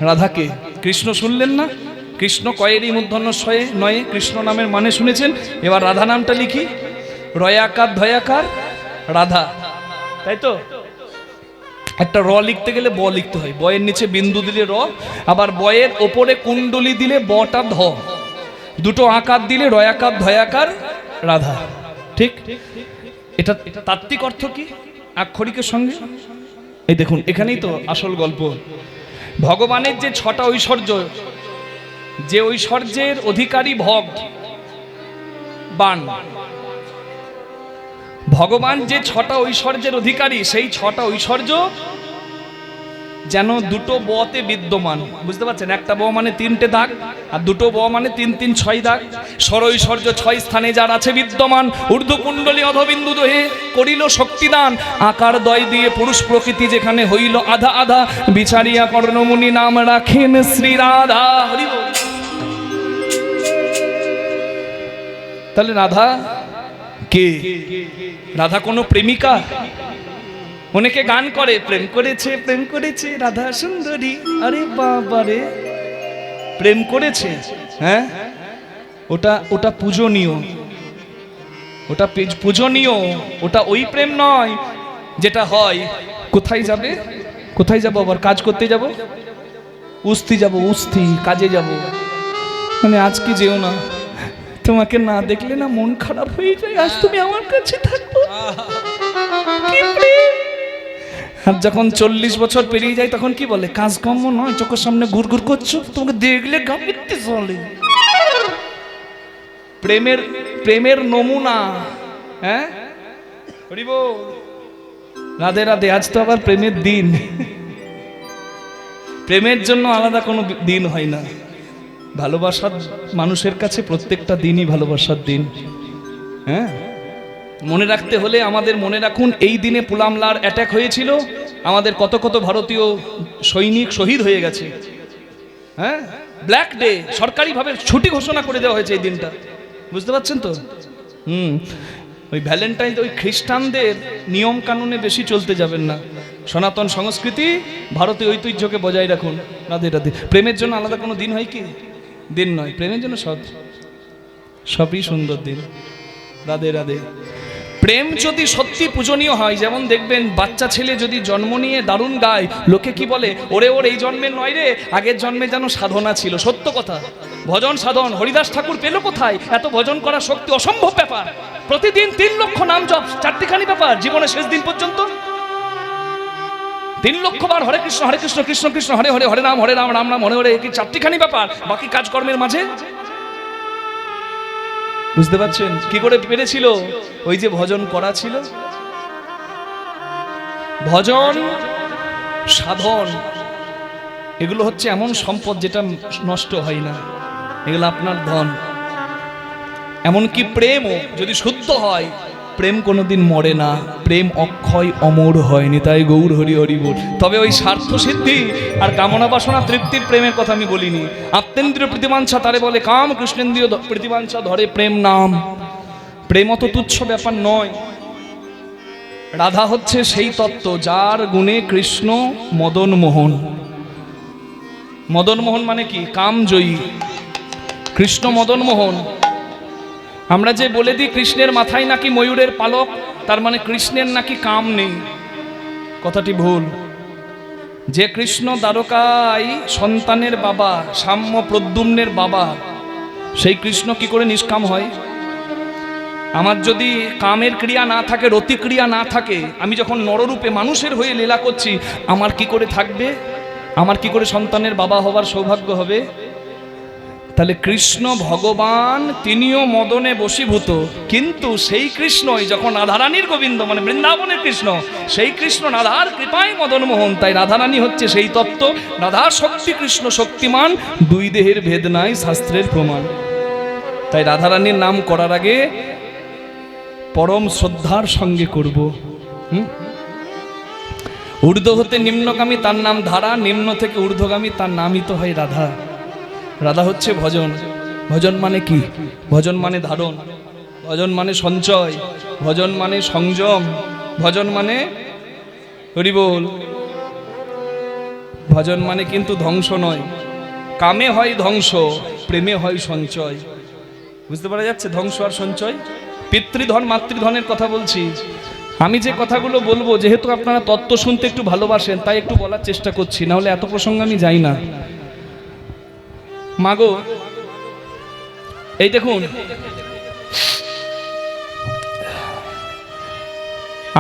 রাধাকে কৃষ্ণ শুনলেন না? কৃষ্ণ কয়েরই মূর্ধন্য শয়ে নয়ে কৃষ্ণ নামের মানে শুনেছেন। এবার রাধা নামটা লিখি, রয়াকার ধয়াকার রাধা, তাই তো? একটা র লিখতে গেলে ব লিখতে হয়, বয়ের নিচে বিন্দু দিলে র, আবার বয়ের ওপরে কুণ্ডলি দিলে বটা ধ, দুটো আকার দিলে রয়াকার ধয়াকার রাধা। ঠিক? এটা তাত্ত্বিক অর্থ কি আক্ষরিকের সঙ্গে? এই দেখুন, এখানেই তো আসল গল্প। ভগবানের যে ছটা ঐশ্বর্য, যে ঐশ্বর্যের অধিকারী ভগবান, ভগবান যে ছটা ঐশ্বর্যের অধিকারী, সেই ছটা ঐশ্বর্য যেন দুটো বতে বিদ্যমান। বুঝতে পারছেন? একটা ব মানে তিনটে দাগ, আর দুটো ব মানে তিন তিন ছয় দাগ। ষড়ৈশ্বর্য ছয় স্থানে যার আছে বিদ্যমান, ঊর্ধ্বকুণ্ডলী অধবিন্দু দোহে করিল শক্তিদান, আকার দয় দিয়ে পুরুষ প্রকৃতি যেখানে হইল আধা আধা, বিচারিয়া কর্ণমুনি নাম রাখেন শ্রী রাধা। হরি বল। তাহলে রাধা কে? রাধা কোনো প্রেমিকা? অনেকে গান করে প্রেম করেছে প্রেম করেছে রাধা সুন্দরী, আরে বাবারে, প্রেম করেছে, হ্যাঁ, ওটা ওটা পূজনীয়, ওটা পূজনীয়, ওটা ওই প্রেম নয় যেটা হয় কোথায় যাবে, কোথায় যাব, আবার কাজ করতে যাব, উস্তি যাব, উস্তি কাজে যাব, মানে আজকে যেও না, তোমাকে না দেখলে না মন খারাপ হয়ে যায়, আজ তুমি আমার কাছে থাকো। আর যখন 40 বছর পেরিয়ে যায় তখন কি বলে, কাজকর্ম নয়, চোখের সামনে ঘুরঘুর করছো, তোমাকে দেখলে গা মিটতে চলে। প্রেমের প্রেমের নমুনা, হ্যাঁ, রাধে রাধে। আজ তো আবার প্রেমের দিন, প্রেমের জন্য আলাদা কোনো দিন হয় না। ভালোবাসার মানুষের কাছে প্রত্যেকটা দিনই ভালোবাসার দিন। হ্যাঁ, মনে রাখতে হলে আমাদের মনে রাখুন, এই দিনে পুলামলার অ্যাটাক হয়েছিল, আমাদের কত কত ভারতীয় সৈনিক শহীদ হয়ে গেছে। হ্যাঁ, ব্ল্যাক ডে, সরকারিভাবে ছুটি ঘোষণা করে দেওয়া হয়েছে এই দিনটা। বুঝতে পারছেন তো? ওই ভ্যালেন্টাইন, ওই খ্রিস্টানদের নিয়ম কানুনে বেশি চলতে যাবেন না। সনাতন সংস্কৃতি, ভারতীয় ঐতিহ্যকে বজায় রাখুন। রাধে রাধে। প্রেমের জন্য আলাদা কোনো দিন হয় কি? দিন নয়, প্রেমের জন্য সবই সুন্দর দিন। রাধে রাধে। প্রেম যদি সত্যি পূজনীয় হয়, যেমন দেখবেন বাচ্চা ছেলে যদি জন্ম নিয়ে দারুণ গায়, লোকে কি বলে, ওরে ওর এই জন্মের নয় রে, আগের জন্মে যেন সাধনা ছিল। সত্য কথা, ভজন সাধন হরিদাস ঠাকুর পেল কোথায়? এত ভজন করার শক্তি অসম্ভব ব্যাপার। প্রতিদিন 3 লক্ষ নাম জপ, চারটিখানি ব্যাপার, জীবনের শেষ দিন পর্যন্ত 3 লক্ষ বার হরে কৃষ্ণ কৃষ্ণ কৃষ্ণ হরে হরে, হরে রাম রাম রাম হরে হরে, কি চারটিখানি ব্যাপার, বাকি কাজকর্মের মাঝে। বুঝতে পারছেন কি করে পেরেছিল? ওই যে ভজন করা ছিল। ভজন সাধন এগুলো হচ্ছে এমন সম্পদ যেটা নষ্ট হয় না, এগুলো আপনার ধন। এমনকি প্রেমও যদি শুদ্ধ হয়, প্রেম কোনোদিন মরে না, প্রেম অক্ষয় অমর হয়নি, তাই গৌর হরি হরি বল। তবে ওই স্বার্থ সিদ্ধি আর কামনা বাসনা তৃপ্তির প্রেমের কথা আমি বলিনি। আত্মেন্দ্রিয় প্রীতিবাঞ্ছা তারে বলে কাম, কৃষ্ণেন্দ্রিয় প্রীতিবাঞ্ছা ধরে প্রেম নাম। প্রেম অত তুচ্ছ ব্যাপার নয়। রাধা হচ্ছে সেই তত্ত্ব যার গুণে কৃষ্ণ মদন মোহন। মদন মোহন মানে কি? কামজয়ী। কৃষ্ণ মদন মোহন। আমরা যে বলে দিই কৃষ্ণের মাথায় নাকি ময়ূরের পালক, তার মানে কৃষ্ণের নাকি কাম নেই, কথাটি ভুল। যে কৃষ্ণ দ্বারকায় সন্তানের বাবা, সাম্য প্রদ্যুম্নের বাবা, সেই কৃষ্ণ কি করে নিষ্কাম হয়? আমার যদি কামের ক্রিয়া না থাকে, রতি ক্রিয়া না থাকে, আমি যখন নররূপে মানুষের হয়ে লীলা করছি, আমার কি করে থাকবে? আমার কি করে সন্তানের বাবা হবার সৌভাগ্য হবে? তাহলে কৃষ্ণ ভগবান তিনিও মদনে বশীভূত, কিন্তু সেই কৃষ্ণই যখন রাধারানীর গোবিন্দ, মানে বৃন্দাবনের কৃষ্ণ, সেই কৃষ্ণ রাধার কৃপায় মদন মোহন। তাই রাধারানী হচ্ছে সেই তত্ত্ব, রাধার শক্তি, কৃষ্ণ শক্তিমান, 2 দেহের ভেদ নাই শাস্ত্রের প্রমাণ। তাই রাধারানীর নাম করার আগে পরম শ্রদ্ধার সঙ্গে করব। ঊর্ধ্ব হতে নিম্নগামী তার নাম ধারা, নিম্ন থেকে ঊর্ধ্বগামী তার নামই তো হয় রাধা। রাধা হচ্ছে ভজন। ভজন মানে কি? ভজন মানে ধারণ, ভজন মানে সঞ্চয়, ভজন মানে সংযম, ভজন মানে হরি বল। ভজন মানে কিন্তু ধ্বংস নয়। কামে হয় ধ্বংস, প্রেমে হয় সঞ্চয়। বুঝতে পারা যাচ্ছে ধ্বংস আর সঞ্চয়? পিতৃধন মাতৃধনের কথা বলছি। আমি যে কথাগুলো বলবো, যেহেতু আপনারা তত্ত্ব শুনতে একটু ভালোবাসেন, তাই একটু বলার চেষ্টা করছি, না হলে এত প্রসঙ্গ আমি যাই না। মাগো, এই দেখুন,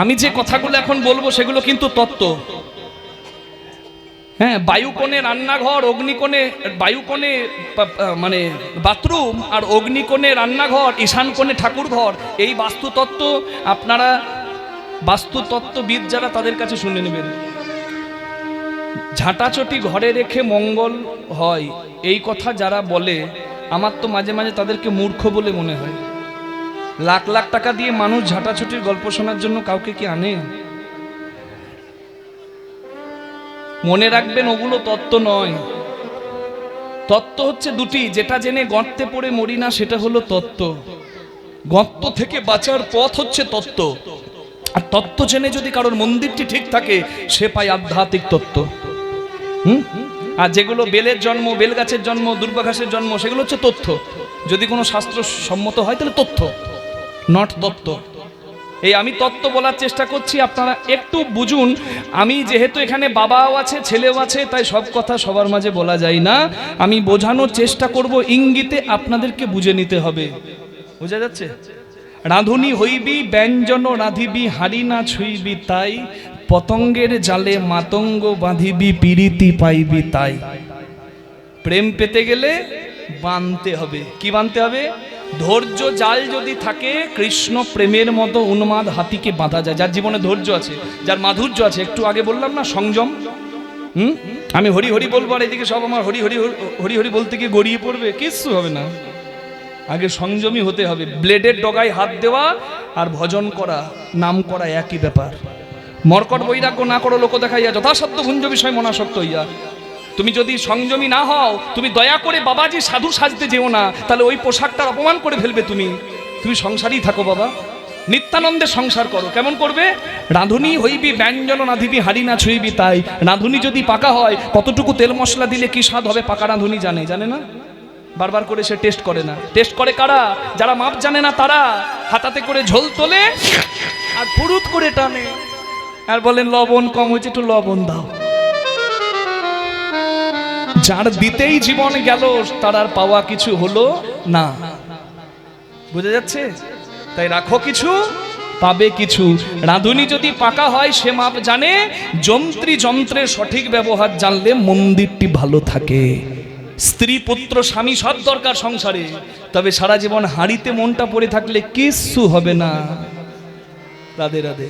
আমি যে কথাগুলো এখন বলবো সেগুলো কিন্তু তত্ত্ব। হ্যাঁ, বায়ুকোণে রান্নাঘর, অগ্নিকোণে বায়ুকোণে মানে বাথরুম, আর অগ্নিকোণে রান্নাঘর, ঈশান কোণে ঠাকুর ঘর, এই বাস্তুতত্ত্ব আপনারা বাস্তুতত্ত্ববিদ যারা তাদের কাছে শুনে নেবেন। ঝাঁটাচটি ঘরে রেখে মঙ্গল হয়, এই কথা যারা বলে আমার তো মাঝে মাঝে তাদেরকে মূর্খ বলে মনে হয়। লাখ লাখ টাকা দিয়ে মানুষ ঝাঁটাছুটির গল্প শোনার জন্য কাউকে কি আনে? মনে রাখবেন, ওগুলো তত্ত্ব নয়। তত্ত্ব হচ্ছে দুটি, যেটা জেনে গর্তে পড়ে মরি না সেটা হলো তত্ত্ব। গর্ত থেকে বাঁচার পথ হচ্ছে তত্ত্ব। আর তত্ত্ব জেনে যদি কারোর মন্দিরটি ঠিক থাকে, সে পায় আধ্যাত্মিক তত্ত্ব। আর যেগুলো বেলের জন্ম, বেল গাছের জন্ম, দুর্বা ঘাসের জন্ম, সেগুলো হচ্ছে তথ্য। যদি কোনো শাস্ত্র সম্মত হয় তাহলে তথ্য, নট তত্ত্ব। এই আমি তত্ত্ব বলার চেষ্টা করছি, আপনারা একটু বুঝুন। আমি যেহেতু এখানে বাবাও আছে, ছেলেও আছে, তাই সব কথা সবার মাঝে বলা যায় না। আমি বোঝানোর চেষ্টা করব, ইঙ্গিতে আপনাদেরকে বুঝে নিতে হবে। বোঝা যাচ্ছে? রাঁধুনি হইবি ব্যঞ্জন রাঁধিবি, হাড়ি না ছুঁইবি তাই, পতঙ্গের জালে মাতঙ্গ বাঁধিবি, পিরিতি পাইবি তাই। প্রেম পেতে গেলে বাঁধতে হবে। কি বাঁধতে হবে? ধৈর্য জাল যদি থাকে, কৃষ্ণ প্রেমের মতো উন্মাদ হাতিকে বাঁধা যায়। যার জীবনে ধৈর্য আছে, যার মাধুর্য আছে, একটু আগে বললাম না সংযম। আমি হরি হরি বলবো আর এদিকে সব আমার হরি হরি হরি হরি বলতে গিয়ে গড়িয়ে পড়বে, কিচ্ছু হবে না। আগে সংযমী হতে হবে। ব্লেডের ডগায় হাত দেওয়া আর ভজন করা, নাম করা একই ব্যাপার। মর্কট বৈরাগ্য না করো লোক দেখাইয়া, যথাসাধ্য ভুঞ্জ বিষয় মনাসক্ত হইয়া। তুমি যদি সংযমী না হও, তুমি দয়া করে বাবাজি সাধু সাজতে যেও না, তাহলে ওই পোশাকটার অপমান করে ফেলবে। তুমি সংসারই থাকো বাবা, নিত্যানন্দের সংসার করো। কেমন করবে? রাঁধুনি হইবি ব্যঞ্জন রাঁধিবি, হাড়ি না ছুঁইবি তাই। রাঁধুনি যদি পাকা হয়, কতটুকু তেল মশলা দিলে কি স্বাদ হবে, পাকা রাঁধুনি জানে না? বারবার করে সে টেস্ট করে না। টেস্ট করে কারা? যারা মাপ জানে না তারা। হাতাতে করে ঝোল তোলে আর ফুরুত করে টানে আর বলেন লবণ কম হয়েছে, একটু লবণ দাও। যার দিতেই জীবন গেল, তার আর পাওয়া কিছু হলো না। বুঝা যাচ্ছে? তাই রাখো কিছু, পাবে কিছু। রাঁধুনি যদি পাকা হয়, সে মাপ জানে। যন্ত্রের সঠিক ব্যবহার জানলে মন্দিরটি ভালো থাকে। স্ত্রী পুত্র স্বামী সব দরকার সংসারে, তবে সারা জীবন হাঁড়িতে মনটা পড়ে থাকলে কিচ্ছু হবে না। রাধে রাধে।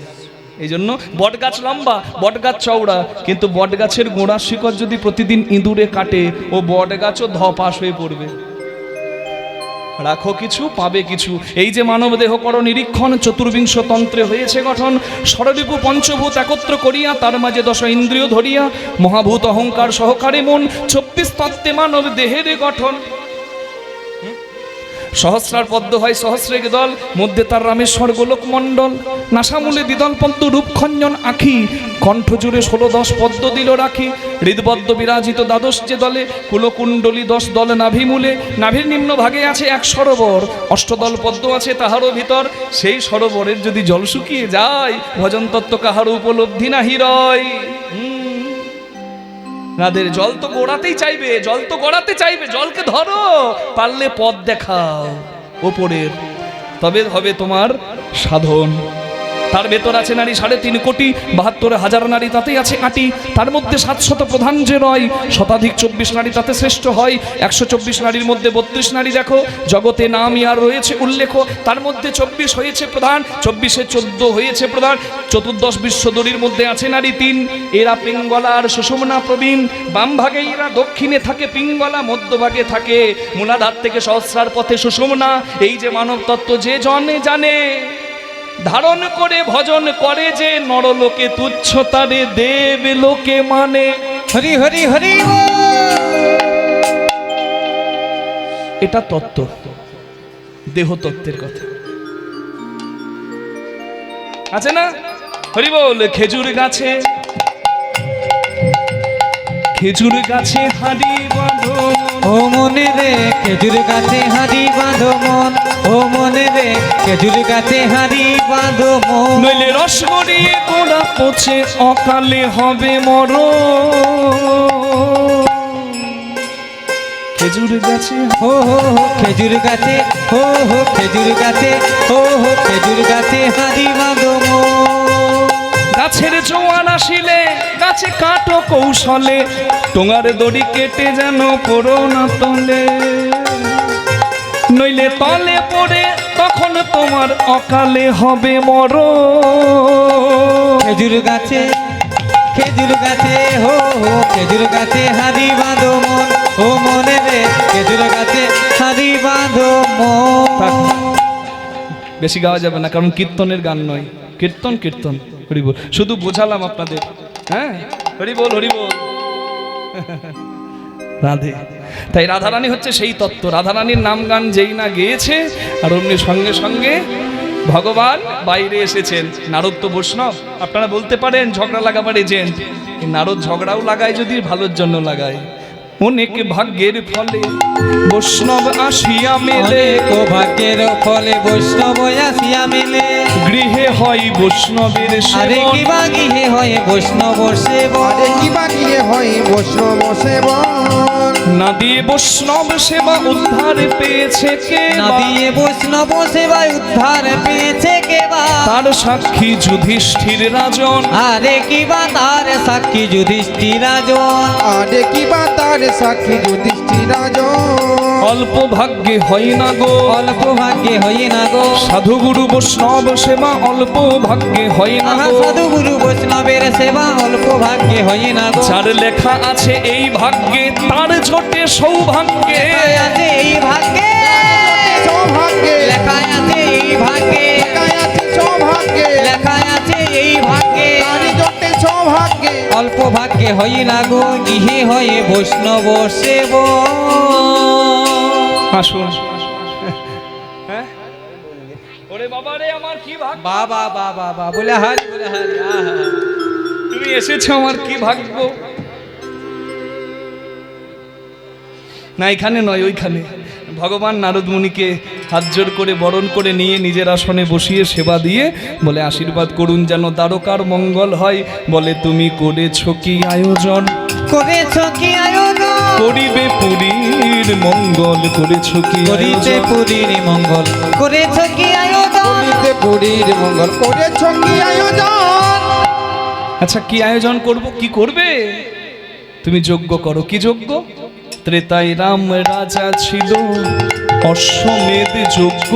এই জন্য বটগাছ লম্বা, বটগাছ চওড়া, কিন্তু বটগাছের গোড়ার শিকড় যদি প্রতিদিন ইঁদুরে কাটে, ও বটগাছও ধপাস হয়ে পড়বে। রাখো কিছু, পাবে কিছু। এই যে মানব দেহ কর নিরীক্ষণ, চতুর্বিংশ তন্ত্রে হয়েছে গঠন। ষড়রিপু পঞ্চভূত একত্র করিয়া, তার মাঝে দশ ইন্দ্রিয় ধরিয়া, মহাভূত অহংকার সহকারে মন, 24 তত্ত্বে মানব দেহের গঠন। সহস্রার পদ্ম হয় সহস্রেক দল, মধ্যে তার রামেশ্বর গোলক মণ্ডল। নাসামূলে দ্বিদল পদ্ম রূপখঞ্জন আখি, কণ্ঠ জুড়ে 16-10 পদ্ম দিল রাখি। হৃদবদ্ধ বিরাজিত দ্বাদশ যে দলে, কুলকুণ্ডলী 10 দল নাভিমূলে। নাভির নিম্ন ভাগে আছে এক সরোবর, অষ্টদল পদ্ম আছে তাহারও ভিতর। সেই সরোবরের যদি জল শুকিয়ে যায়, ভজন তত্ত্ব কাহার উপলব্ধি নাহি রয়। রাদের জল তো গড়াতেই চাইবে, জল তো গড়াতে চাইবে। জলকে ধরো, পারলে পথ দেখাও ওপরের, তবে হবে তোমার সাধন। তার ভেতর আছে নারী 3.5 কোটি, 72,000 নারী তাতেই আছে আটি। তার মধ্যে 700 প্রধান যে রয়, শতাধিক 24 নারী তাতে শ্রেষ্ঠ হয়। 124 নারীর মধ্যে 32 নারী দেখো, জগতে নামই আর রয়েছে উল্লেখ। তার মধ্যে 24 হয়েছে প্রধান, 24-এ 14 হয়েছে প্রধান। 14 বিশ্বদরীর মধ্যে আছে নারী 3, এরা পিঙ্গলা আর সুষুম্না প্রবীণ। বাম ভাগে এরা, দক্ষিণে থাকে পিঙ্গলা, মধ্যভাগে থাকে মূলাধার থেকে সহস্রার পথে সুষুম্না। এই যে মানব তত্ত্ব যে জানে, ধারণ করে ভজন করে যে, নরলোকে তুচ্ছ তারে দেব লোকে মানে। হরি হরি হরি। এটা তত্ত্ব, দেহ তত্ত্বের কথা আছে না? হরি বল। খেজুর গাছে খেজুর গাছে হাড়ি বাঁধো ও মনে রে খেজুর গাছে হাড়ি বাঁধো মন, ও মনে রে খেজুর গাছে হাড়ি বাঁধো মন। নইলে রস গড়িয়ে গোড়া পচে অকালে হবে মরণ। খেজুর গাছে হো হো হো খেজুর গাছে, হো হো খেজুর গাছে, হো হো খেজুর গাছে হাড়ি বাঁধো মন। গাছের জোয়ান আসিলে গাছে কাটো কৌশলে, টোঙার দড়ি কেটে যেন পড়ো না তলে। নইলে তলে পড়ে তখন তোমার অকালে হবে মরণ। খেজুর গাছে, খেজুর গাছে, হো হো খেজুর গাছে হাড়ি বাঁধো মন, ও মনে রে খেজুর গাছে হাড়ি বাঁধো মন। বেশি গাওয়া যাবে না, কারণ কীর্তনের গান নয়, কীর্তন কীর্তন। হরি বল, শুধু বোঝালাম আপনাদের। হ্যাঁ, হরি বল, হরি বল। রাধে। তাই রাধারানী হচ্ছে সেই তত্ত্ব। রাধারানীর নাম গান যেই না গেয়েছে, আর অমনি সঙ্গে সঙ্গে ভগবান বাইরে এসেছেন। নারদ তো বৈষ্ণব, আপনারা বলতে পারেন ঝগড়া লাগাবার এজেন্ট। নারদ ঝগড়াও লাগায় যদি ভালোর জন্য লাগায়। অনেক ভাগ্যের ফলে বৈষ্ণব আসিয়া মেলে, তো ভাগ্যের ফলে বৈষ্ণব আসিয়া মেলে। গৃহে হয় বৈষ্ণবের আরে সেবন, কি বা গৃহে হয় বৈষ্ণব সেবন, আরে কি বাগিয়ে হয় বৈষ্ণব সেবন। না দিয়ে বৈষ্ণব সেবা উদ্ধার পেয়েছে কে? না দিয়ে বৈষ্ণব সেবায় উদ্ধার পেয়েছে কেবা। তার সাক্ষী যুধিষ্ঠির রাজন, আরে কি বা তার সাক্ষী যুধিষ্ঠির রাজন, আরে কি বা তার সাক্ষী যুধিষ্ঠির রাজন। অল্প ভাগ্যে হয় না গো, অল্প ভাগ্যে হয় না গো। সাধু গুরু বৈষ্ণব সেবা অল্প ভাগ্যে হয় না আহা গো। সাধু গুরু বৈষ্ণবের সেবা অল্প ভাগ্যে হয় না গো। যার লেখা আছে এই ভাগ্যে তার ছোটে সৌভাগ্যে। লেখায় আছে এই ভাগ্যে, সৌভাগ্যে লেখায় আছে এই ভাগ্যে, লেখায় আছে সৌভাগ্যে, লেখায় আছে এই ভাগ্যে। তারি জটে সৌভাগ্যে। অল্প ভাগ্যে হয় না গো, গৃহে হয় বৈষ্ণব সেবন। আসুন। হ্যাঁ, ওরে বাবা রে, আমার কি ভাগ্য, বাবা বাবা বাবা বলে হারি বলে হারি। আহা তুমি এসেছো, আমার কি ভাগ্য। না এখানে নয়, ওইখানে ভগবান নারদ মুনিকে হাত জোর করে বরণ করে নিয়ে নিজের আসনে বসিয়ে সেবা দিয়ে বলে আশীর্বাদ করুন যেন দ্বারকার মঙ্গল হয়। বলে তুমি করেছো কি আয়োজন, করেছো কি আয়োজন, করিবে পুরীর মঙ্গল, করেছো কি করিতে আয়োজন? পুরীর মঙ্গল, করেছো কি আয়োজন। করিতে পুরীর মঙ্গল, করেছ কি আয়োজন। আচ্ছা কি আয়োজন করব, কি করবে? তুমি যজ্ঞ করো। কি যজ্ঞ? ত্রেতায় রাম রাজা ছিল, অশ্বমেধ যজ্ঞ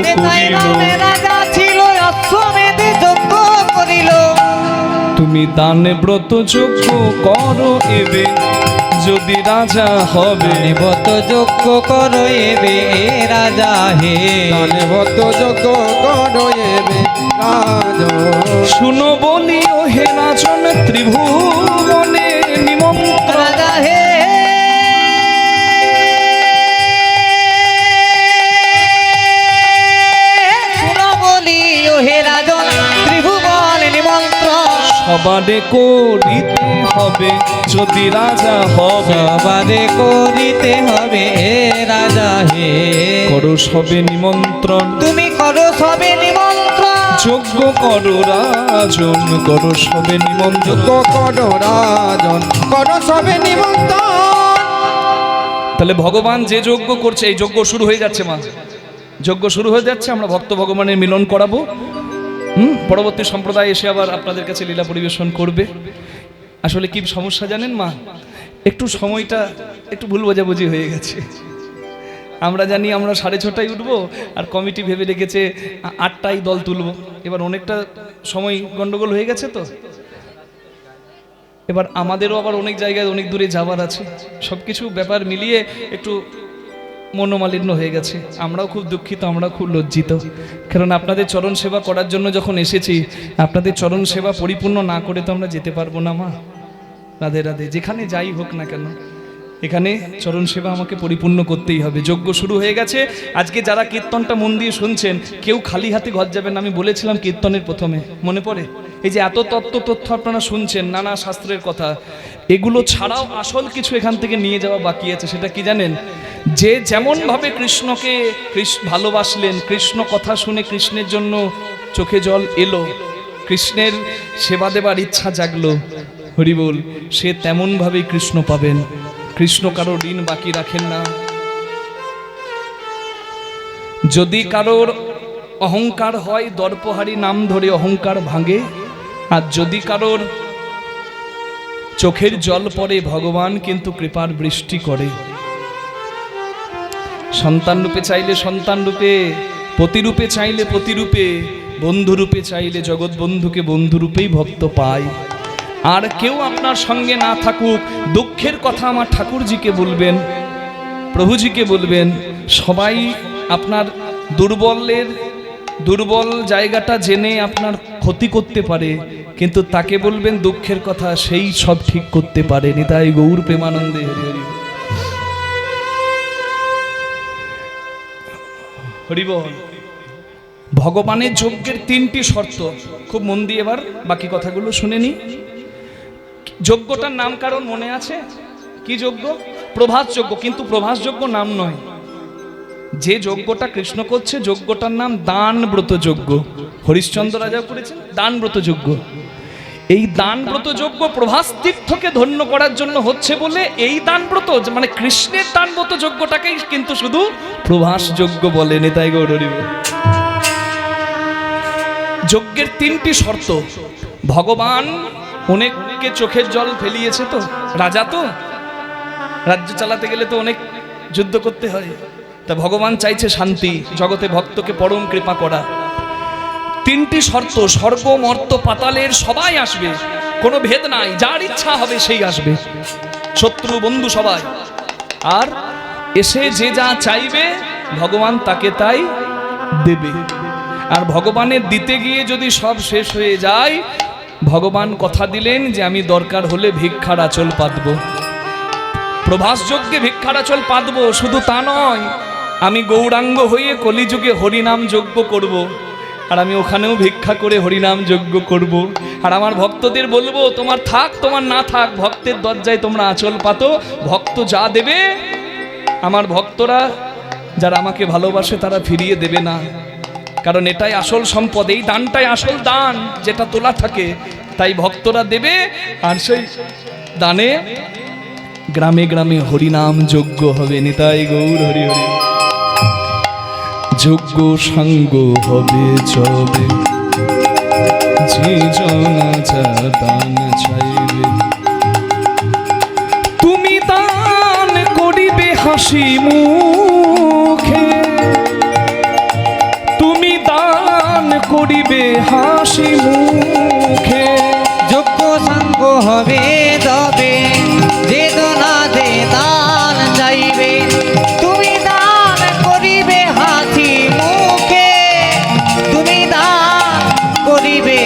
তেতাই করিল। রামে রাজা ছিল, অশ্বমেধ যজ্ঞ করিল। তুমি দান ব্রত যজ্ঞ করো এবে, যদি রাজা হবে। দেবত যজ্ঞ করো এবে এ রাজা হে। দানবত যজ্ঞ করো এবে রাজন। শুনো বলি ও হে রাজন, ত্রিভুবনে নিমন্ত্রণ। রাজা হে শুনো বলি ও হে রাজন, ত্রিভুবন নিমন্ত্রণ। সবারে করিতে হবে যদি রাজা হবে। সবারে করিতে হবে এ রাজা হে। করো সবে নিমন্ত্রণ, তুমি করো সবে নিমন্ত্রণ। যজ্ঞ করো রাজন, করো সবে নিমন্ত্রণ। যজ্ঞ করো রাজন, করো সবে নিমন্ত্রণ। তাহলে ভগবান যে যজ্ঞ করছে, এই যজ্ঞ শুরু হয়ে যাচ্ছে মা, যজ্ঞ শুরু হয়ে যাচ্ছে। আমরা ভক্ত ভগবানের মিলন করাবো। পরবর্তী সম্প্রদায় এসে আবার আপনাদের কাছে লীলা পরিবেশন করবে। আসলে কি সমস্যা জানেন মা, একটু সময়টা একটু ভুল বোঝাবুঝি হয়ে গেছে। আমরা জানি আমরা 6:30টায় উঠবো, আর কমিটি ভেবে রেখেছে 8টায় দল তুলবো। এবার অনেকটা সময় গন্ডগোল হয়ে গেছে, তো এবার আমাদেরও আবার অনেক জায়গায় অনেক দূরে যাওয়ার আছে। সব কিছু ব্যাপার মিলিয়ে একটু মনোমালিন্য হয়ে গেছে। আমরাও খুব দুঃখিত, আমরাও খুব লজ্জিত, কারণ আপনাদের চরণ সেবা করার জন্য যখন এসেছি, আপনাদের চরণ সেবা পরিপূর্ণ না করে তো আমরা যেতে পারবো না মা। রাধে রাধে। যেখানে যাই হোক না কেন, এখানে চরণ সেবা আমাকে পরিপূর্ণ করতেই হবে। যজ্ঞ শুরু হয়ে গেছে। আজকে যারা কীর্তনটা মন দিয়ে শুনছেন, কেউ খালি হাতে ঘর যাবেন। আমি বলেছিলাম কীর্তনের প্রথমে, মনে পড়ে? এই যে এত তত্ত্ব আপনারা শুনছেন, নানা শাস্ত্রের কথা, এগুলো ছাড়াও আসল কিছু এখান থেকে নিয়ে যাওয়া বাকি আছে। সেটা কি জানেন? যে যেমন ভাবে কৃষ্ণকে ভালোবাসলেন, কৃষ্ণ কথা শুনে কৃষ্ণের জন্য চোখে জল এলো, কৃষ্ণের সেবা দেবার ইচ্ছা জাগলো, হরি বল, সে তেমন ভাবেই কৃষ্ণ পাবেন। কৃষ্ণ কারো ঋণ বাকি রাখেন না। যদি কারোর অহংকার হয়, দর্পহারি নাম ধরে অহংকার ভাঙে। আর যদি কারোর চোখের জল পড়ে, ভগবান কিন্তু কৃপার বৃষ্টি করে। সন্তান রূপে চাইলে সন্তান রূপে, প্রতিরূপে চাইলে প্রতিরূপে, বন্ধুরূপে চাইলে জগৎ বন্ধুকে বন্ধুরূপেই ভক্ত পায়। আর কেউ আপনার সঙ্গে না থাকুক, দুঃখের কথা আমার ঠাকুরজিকে বলবেন, প্রভুজিকে বলবেন। সবাই আপনার দুর্বল জায়গাটা জেনে আপনার ক্ষতি করতে পারে, কিন্তু তাকে বলবেন দুঃখের কথা, সেই সব ঠিক করতে পারে। নিতাই গৌর প্রেমানন্দে হরি হরি হরি বল। ভগবানের যজ্ঞের 3টি শর্ত, খুব মন দিয়ে এবার বাকি কথাগুলো শুনে নি। যজ্ঞটার নাম কারণ মনে আছে? কি যজ্ঞ? প্রভাস যজ্ঞ। কিন্তু প্রভাস যজ্ঞ নাম নয়, যে যজ্ঞটা কৃষ্ণ করছে যজ্ঞটার নাম দানব্রত যজ্ঞ। হরিশ্চন্দ্র রাজা করেছেন দানব্রত যজ্ঞ। এই দানব্রত যজ্ঞ প্রভাস তীর্থকে ধন্য করার জন্য হচ্ছে বলে এই দানব্রত, মানে কৃষ্ণের দানব্রত যজ্ঞটাকেই কিন্তু শুধু প্রভাস যজ্ঞ বলে। নিতাই গৌর হরি বল। যজ্ঞের 3টি শর্ত। ভগবান অনেককে চোখের জল ফেলিয়েছে, তো রাজা, তো রাজ্য চালাতে গেলে তো অনেক যুদ্ধ করতে হয়। তা ভগবান চাইছে শান্তি, জগতে ভক্তকে পরম কৃপা করা। 3টি শর্ত, স্বর্গ মর্ত পাতালের সবাই আসবে, কোনো ভেদ নাই, যার ইচ্ছা হবে সেই আসবে, শত্রু বন্ধু সবাই। আর এসে যে যা চাইবে ভগবান তাকে তাই দেবে। আর ভগবানের দিতে গিয়ে যদি সব শেষ হয়ে যায়, ভগবান কথা দিলেন যে আমি দরকার হলে ভিক্ষার আঁচল পাতব। প্রভাস যজ্ঞে ভিক্ষার আঁচল পাতব, শুধু তা নয়, আমি গৌরাঙ্গ হয়ে কলিযুগে হরিনাম যজ্ঞ করব। আর আমি ওখানেও ভিক্ষা করে হরিনাম যজ্ঞ করব। আর আমার ভক্তদের বলবো, তোমার থাক তোমার না থাক, ভক্তের দরজায় তোমরা আঁচল পাতো, ভক্ত যা দেবে, আমার ভক্তরা যারা আমাকে ভালোবাসে তারা ফিরিয়ে দেবে না। কারণ এটাই আসল সম্পদ, এই দানটাই আসল দান, যেটা তোলা থাকে, তাই ভক্তরা দেবে। আর সেই দানে গ্রামে গ্রামে হরিনাম যজ্ঞ হবে। নিতাই গৌর হরি হরি। যজ্ঞ সঙ্গ হবে চবে, যে জনা যা দান চাইবে, তুমি দান করিবে হাসি মুখে, তুমি দান করিবে হাসি মুখে। যোগ্য সঙ্গ হবে তবে, যে দোনাতে দান চাইবে, তুমি দান করিবে হাসি মুখে, তুমি দান করিবে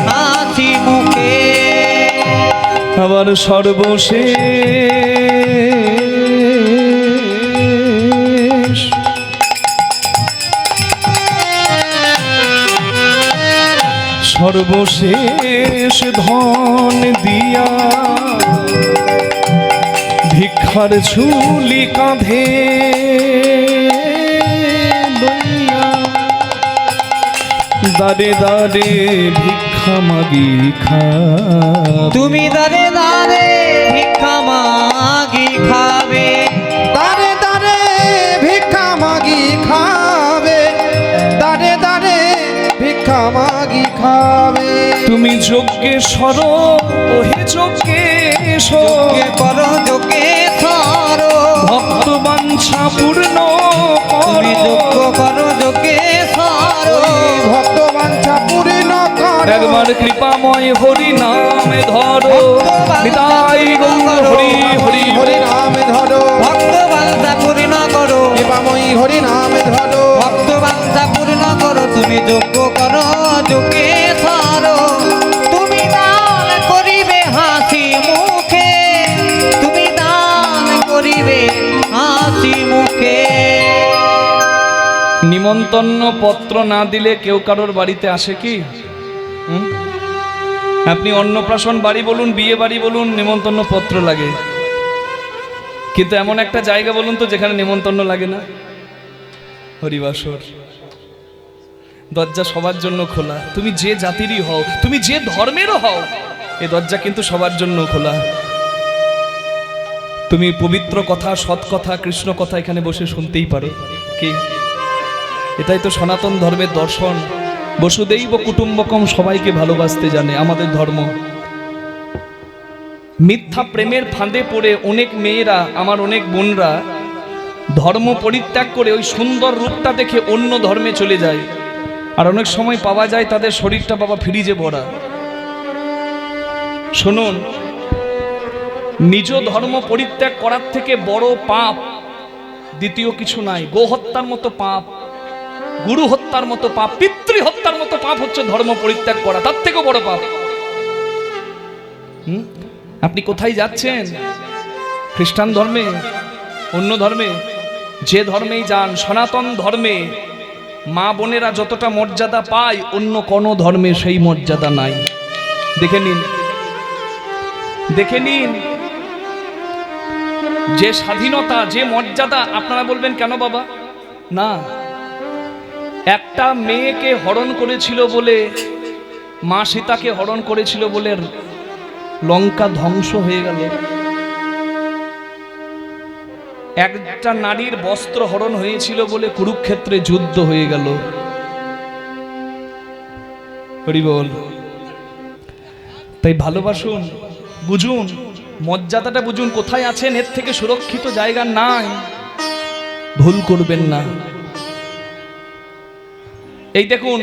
হাসি মুখে। আবার সর্বশেষ সর্বশেষ ধন দিয়া ভিক্ষার ঝুলি কাঁধে লইয়া, দাঁড়ে দাঁড়ে ভিক্ষা মাগি খাবে, তুমি দাঁড়ে দাঁড়ে ভিক্ষা মাগি খাবে, দাঁড়ে দাঁড়ে ভিক্ষা মাগি খাবে, দাঁড়ে দাঁড়ে ভিক্ষা মাগি খাবে। তুমি যজ্ঞেশ্বর ওহে যজ্ঞেশ্বর, যজ্ঞে করো যজ্ঞেশ্বর, ভক্ত বাঞ্ছা পূর্ণ তুমি করো। যজ্ঞ করো যজ্ঞেশ্বর, ভক্ত বাঞ্ছা পূর্ণ করো। একবার কৃপাময় হরি নামে ধরো। নিতাই গৌর হরি হরি হরি নামে ধরো, ভক্ত বাঞ্ছা পূর্ণ করো, কৃপাময়ী হরি নামে ধরো। ভক্ত বাঞ্ছা পূর্ণ করো, তুমি যজ্ঞ করো যজ্ঞেশ্বর, তুমি দান করিবে হাসি মুখে, তুমি দান করিবে হাসি মুখে। নিমন্ত্রণ পত্র না দিলে কেউ কারোর বাড়িতে আসে কি? আপনি অন্নপ্রাশন বাড়ি বলুন, বিয়ে বাড়ি বলুন, নেমন্তন্ন পত্র লাগে। কিন্তু এমন একটা জায়গা বলুন তো যেখানে নেমন্তন্ন লাগে না? হরিবাসর। দরজা সবার জন্য খোলা, তুমি যে জাতিরই হও, তুমি যে ধর্মেরও হও, এই দরজা কিন্তু সবার জন্য খোলা। তুমি পবিত্র কথা, সৎ কথা, কৃষ্ণ কথা এখানে বসে শুনতেই পারো। কি? এটাই তো সনাতন ধর্মের দর্শন। বসুদৈব কুটুম্বকম, সবাইকে ভালোবাসতে জানে আমাদের ধর্ম। মিথ্যা প্রেমের ফাঁদে পড়ে অনেক মেয়েরা, আমার অনেক বোনরা ধর্ম পরিত্যাগ করে ওই সুন্দর রূপটা দেখে অন্য ধর্মে চলে যায়। আর অনেক সময় পাওয়া যায় তাদের শরীরটা বাবা ফ্রিজে ভরা। শুনুন, নিজ ধর্ম পরিত্যাগ করার থেকে বড় পাপ দ্বিতীয় কিছু নাই। গো হত্যার মতো পাপ, গুরু হত্যার মতো পাপ, পিতৃ হত্যার মতো পাপ হচ্ছে ধর্ম পরিত্যাগ করা, তার থেকেও বড় পাপ। আপনি কোথায় যাচ্ছেন? খ্রিস্টান ধর্মে, অন্য ধর্মে, যে ধর্মেই যান, সনাতন ধর্মে মা বোনেরা যতটা মর্যাদা পায় অন্য কোনো ধর্মে সেই মর্যাদা নাই। দেখে নিন, দেখে নিন। যে স্বাধীনতা, যে মর্যাদা, আপনারা বলবেন কেন বাবা? না, একটা মেয়েকে হরণ করেছিল বলে, মা সীতাকে হরণ করেছিল বলে লঙ্কা ধ্বংস হয়ে গেল। একটা নারীর বস্ত্র হরণ হয়েছিল বলে কুরুক্ষেত্রে যুদ্ধ হয়ে গেল। হরি বল। তাই ভালোবাসুন, বুঝুন, মর্যাদাটা বুঝুন, কোথায় আছেন, এর থেকে সুরক্ষিত জায়গা নাই। ভুল করবেন না। এই দেখুন,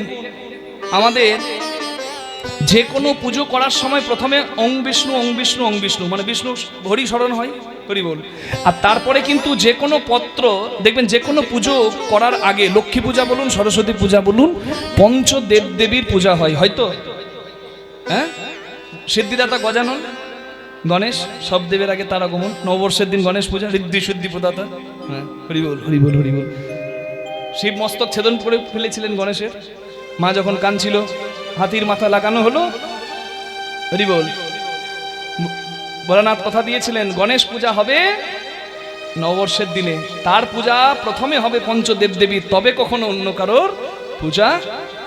আমাদের যে কোনো পুজো করার সময় প্রথমে ওং বিষ্ণু ওং বিষ্ণু ওং বিষ্ণু, মানে বিষ্ণু হরি স্মরণ হয়, হরি বল। আর তারপরে কিন্তু যে কোনো পত্র দেখবেন, যে কোনো পুজো করার আগে, লক্ষ্মী পূজা বলুন, সরস্বতী পূজা বলুন, পঞ্চ দেব দেবীর পূজা হয়, হয়তো? হ্যাঁ, সিদ্ধিদাতা গজানন, গণেশ, সব দেবের আগে তার আগমন। নববর্ষের দিন গণেশ পূজা, ঋদ্ধি সিদ্ধি প্রদাতা। হ্যাঁ, হরি বল, হরি বল, হরি বল। শিব মস্তক ছেদন করে ফেলেছিলেন গণেশের, মা যখন কাঁদছিল, হাতির মাথা লাগানো হলো। হরি বল। ভোলানাথ কথা দিয়েছিলেন গণেশ পূজা হবে নববর্ষের দিনে, তার পূজা প্রথমে হবে পঞ্চদেব দেবী, তবে কখনো অন্য কারোর পূজা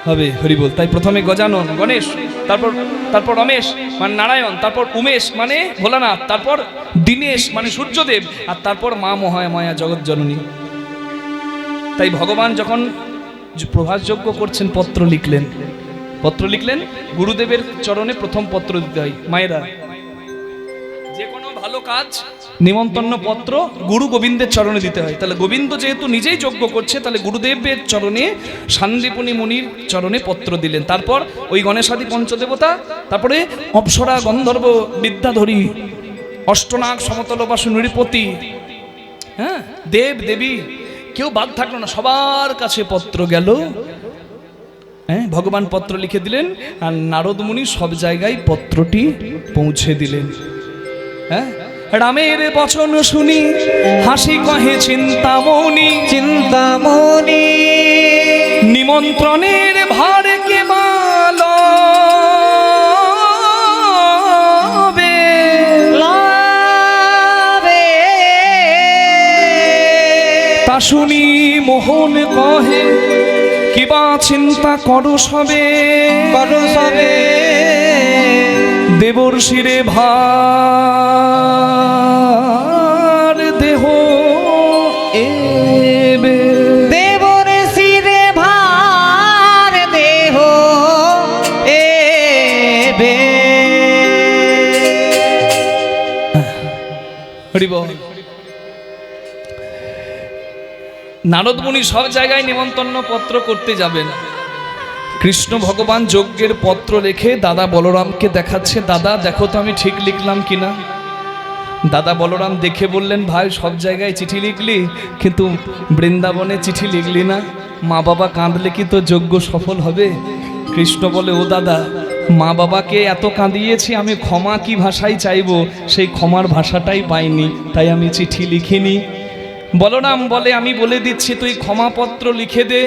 হবে। হরি বল। তাই প্রথমে গজানন গণেশ, তারপর রমেশ মানে নারায়ণ, তারপর উমেশ মানে ভোলানাথ, তারপর দীনেশ মানে সূর্যদেব, আর তারপর মা মহামায়া জগৎ জননী। তাই ভগবান যখন প্রভাসযজ্ঞ করছেন, পত্র লিখলেন, গুরুদেবের চরণে প্রথম পত্র দিতে হয়। মায়েরা, যে কোনো ভালো কাজ নিমন্ত্রণ পত্র গুরু গোবিন্দের চরণে দিতে হয়। তাহলে গোবিন্দ যেহেতু নিজেই যজ্ঞ করছে, তাহলে গুরুদেবের চরণে, সান্দিপনী মুনির চরণে পত্র দিলেন। তারপর ওই গণেশাদি পঞ্চদেবতা, তারপরে অপ্সরা, গন্ধর্ব, বিদ্যাধরী, অষ্টনাগ, সমতলবাসু, নৃপতি, হ্যাঁ, দেব দেবী, কেউ বাদ থাকলো না, সবার কাছে পত্র গেল। হ্যাঁ, ভগবান পত্র লিখে দিলেন, আর নারদ মুনি সব জায়গায় পত্রটি পৌঁছে দিলেন। হ্যাঁ, রামের বচন শুনি হাসি কহে চিন্তামণি, চিন্তামণি নিমন্ত্রণের ভার কে মাল তা শুনি মোহন কহে, কিবা চিন্তা করো সবে, দেবর শিরে ভার দেহ এবে, দেবর শিরে ভার দেহ এবে। হরি বল। নারদ মুনি সব জায়গায় নিমন্ত্রণ পত্র করতে যাবেন। কৃষ্ণ ভগবান যজ্ঞের পত্র রেখে দাদা বলরামকে দেখাচ্ছে, দাদা দেখো তো আমি ঠিক লিখলাম কিনা। দাদা বলরাম দেখে বললেন, ভাই সব জায়গায় চিঠি লিখলি, কিন্তু বৃন্দাবনে চিঠি লিখলি না, মা বাবা কাঁদলে কি তো যজ্ঞ সফল হবে? কৃষ্ণ বলে, ও দাদা, মা বাবাকে এত কাঁদিয়েছি, আমি ক্ষমা কি ভাষায় চাইবো, সেই ক্ষমার ভাষাটাই পাইনি, তাই আমি চিঠি লিখিনি। বলরাম বলে, আমি বলে দিচ্ছি, তুই ক্ষমাপত্র লিখে দে।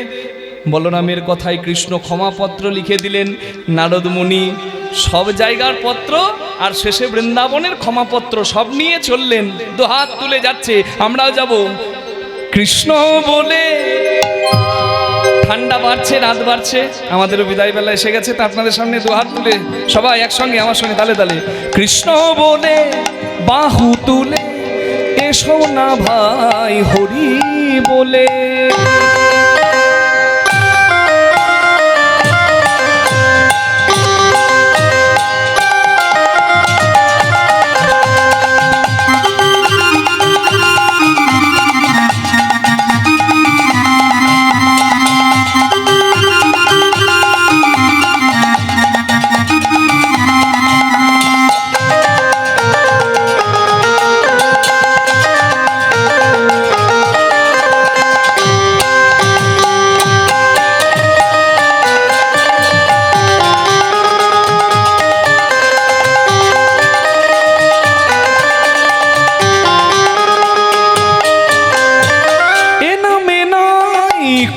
বলরামের কথায় কৃষ্ণ ক্ষমাপত্র লিখে দিলেন। নারদ মুনি সব জায়গার পত্র আর শেষে বৃন্দাবনের ক্ষমাপত্র সব নিয়ে চললেন, দুহাত তুলে যাচ্ছে। আমরাও যাব। কৃষ্ণ বলে ঠান্ডা বাড়ছে, রাত বাড়ছে, আমাদেরও বিদায় বেলা এসে গেছে। তা আপনাদের সামনে দুহাত তুলে সবাই একসঙ্গে আমার সঙ্গে তালে তালে কৃষ্ণ বলে বাহু তুলে এসো না ভাই হরি বলে।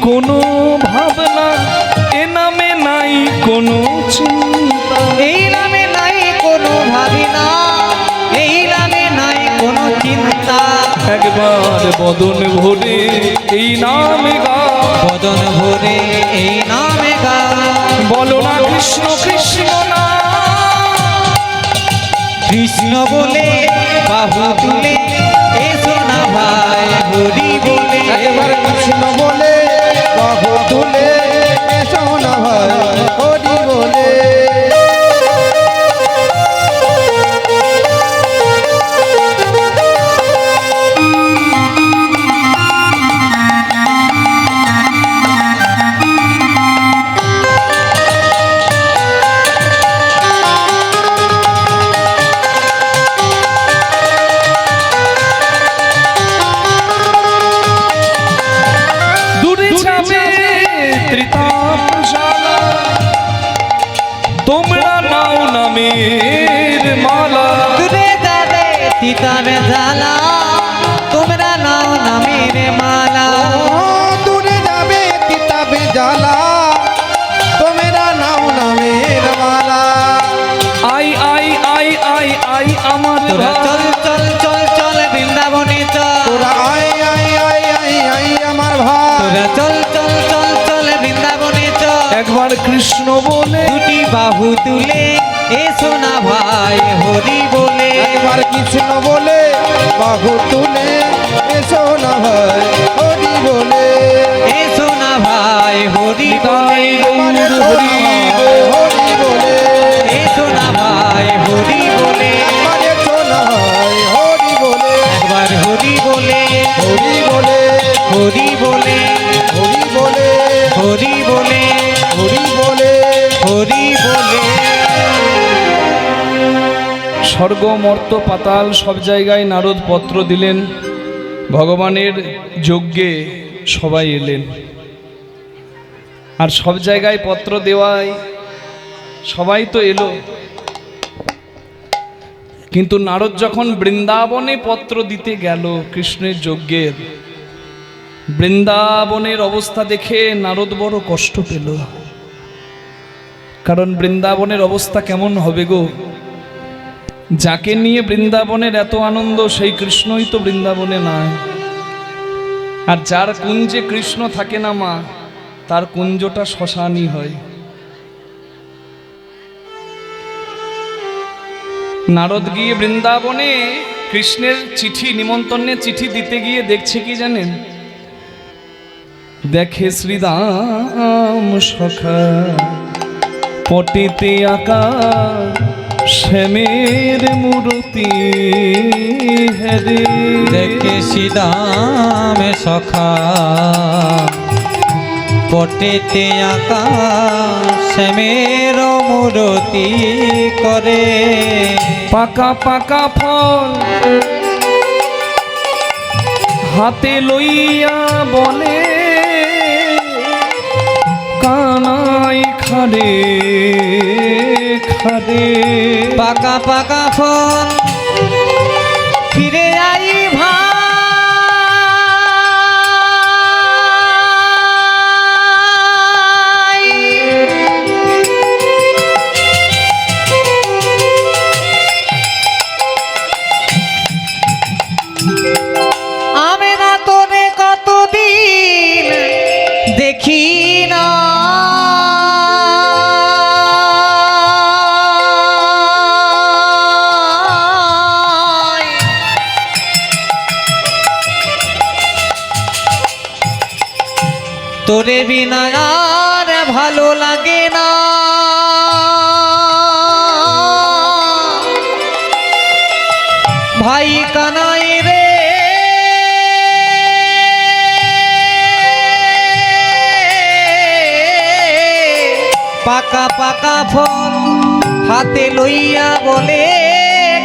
কোনো ভাবনা, এ নামে নাই কোনো চিন্তা, এই নামে নাই কোনো ভাবিনা, এই নামে নাই কোনো চিন্তা। একবার বদন ভরে এই নামে গা, বদন ভরে এই নামে গা, বলো না কৃষ্ণ কৃষ্ণ না। কৃষ্ণ বলে বাহু তুলে এসো না ভাই হরি বলে। একবার কৃষ্ণ বলে বাহু তুলে এসো না ভাই হরি বলে। তোমরা নাও নামের মালা, দূরে যাবে তিতার জ্বালা, তোমরা নাও নামের মালা। দূরে যাবে তিতাবে জ্বালা, তোমরা নাও নামের মালা। আই আই আই আই আই আমার তোরা চল চল চল চল বৃন্দাবনে চল, তোরা আই আই আই আই আই আমার ভাই। তোরা চল চল চল চল বৃন্দাবনে চল। একবার কৃষ্ণ বলে দুটি বাহু তুলে এসো না ভাই হরি বলে। একবার কৃষ্ণ বলে বাহু তুলে এসো না ভাই হরি বলে। এসো না ভাই হরি বলে। আমার এসো না ভাই হরি বলে। এসো না ভাই হরি বলে। আমার এসো না ভাই হরি বলে। একবার হরি বলে হরি বলে হরি বলে হরি বলে হরি বলে হরি বলে। হরি বলে। স্বর্গ মর্ত পাতাল সব জায়গায় নারদ পত্র দিলেন, ভগবানের যজ্ঞে সবাই এলেন। আর সব জায়গায় পত্র দেওয়ায় সবাই তো এলো, কিন্তু নারদ যখন বৃন্দাবনে পত্র দিতে গেল কৃষ্ণের যজ্ঞের, বৃন্দাবনের অবস্থা দেখে নারদ বড় কষ্ট পেল। কারণ বৃন্দাবনের অবস্থা কেমন হবে গো? যাকে নিয়ে বৃন্দাবনের এত আনন্দ সেই কৃষ্ণই তো বৃন্দাবনে নাই। আর যার কুঞ্জে কৃষ্ণ থাকে না মা, তার কুঞ্জটা শ্মশানই হয়। নারদ গিয়ে বৃন্দাবনে কৃষ্ণের চিঠি, নিমন্ত্রণের চিঠি দিতে গিয়ে দেখছে কি জানেন? দেখে শ্রীরাম সখা পটিতে আঁকা শ্যামের মূর্তি হেরে। দেখে শ্রীরাম সখা পটেতে আঁকা শ্যামের মূরতি করে। পাকা পাকা ফল হাতে লইয়া বলে কানাই খারে খারে। পাকা পাকা ফল ফিরে আই ভাই। দেখি না তোরে বিনা আর ভালো লাগে না ভাই কানাই রে পাকা পাকা ফল হাতে লইয়া বলে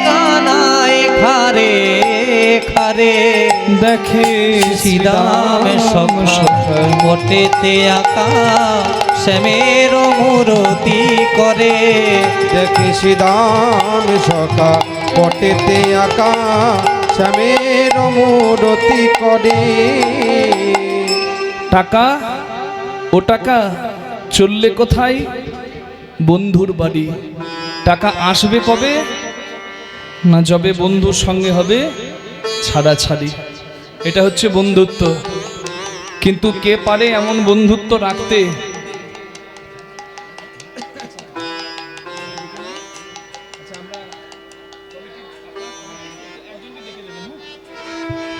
কানাই খারে খারে দেখে শ্রীরাম সখা মোটেতে আঁকা শ্যামের মূরতি করে দেখি শ্রীদাম সখা পটেতে আঁকা শ্যামের মূরতি করে। টাকা ও টাকা চললে কোথায়? বন্ধুর বাড়ি। টাকা আসবে কবে? না যবে বন্ধুর সঙ্গে হবে ছাড়াছাড়ি। এটা হচ্ছে বন্ধুত্ব। কিন্তু কে পারে এমন বন্ধুত্ব রাখতে?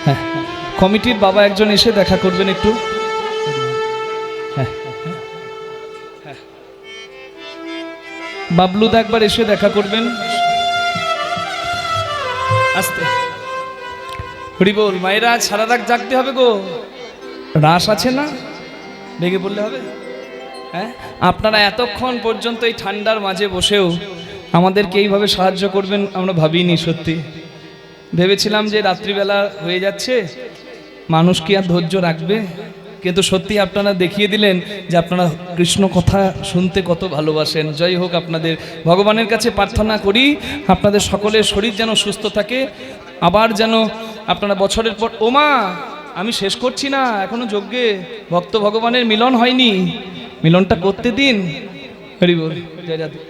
হ্যাঁ, কমিটির বাবা একজন এসে দেখা করবেন একটু। হ্যাঁ, হ্যাঁ। বাবলুদা একবার এসে দেখা করবেন। আস্তে হরি বল। মায়েরা আজ সারা রাত জাগতে হবে গো। রাস আছে না, ভেঙে পড়লে হবে। হ্যাঁ, আপনারা এতক্ষণ পর্যন্ত এই ঠান্ডার মাঝে বসেও আমাদেরকে এইভাবে সাহায্য করবেন আমরা ভাবিনি। সত্যি ভেবেছিলাম যে রাত্রিবেলা হয়ে যাচ্ছে, মানুষ কি আর ধৈর্য রাখবে? কিন্তু সত্যি আপনারা দেখিয়ে দিলেন যে আপনারা কৃষ্ণ কথা শুনতে কত ভালোবাসেন। জয় হোক আপনাদের। ভগবানের কাছে প্রার্থনা করি আপনাদের সকলের শরীর যেন সুস্থ থাকে, আবার যেন আপনারা বছরের পর। ওমা, আমি শেষ করছি না, এখনো যজ্ঞে ভক্ত ভগবানের মিলন হয়নি, মিলনটা করতে দিন। হরি বল, জয় রাধে।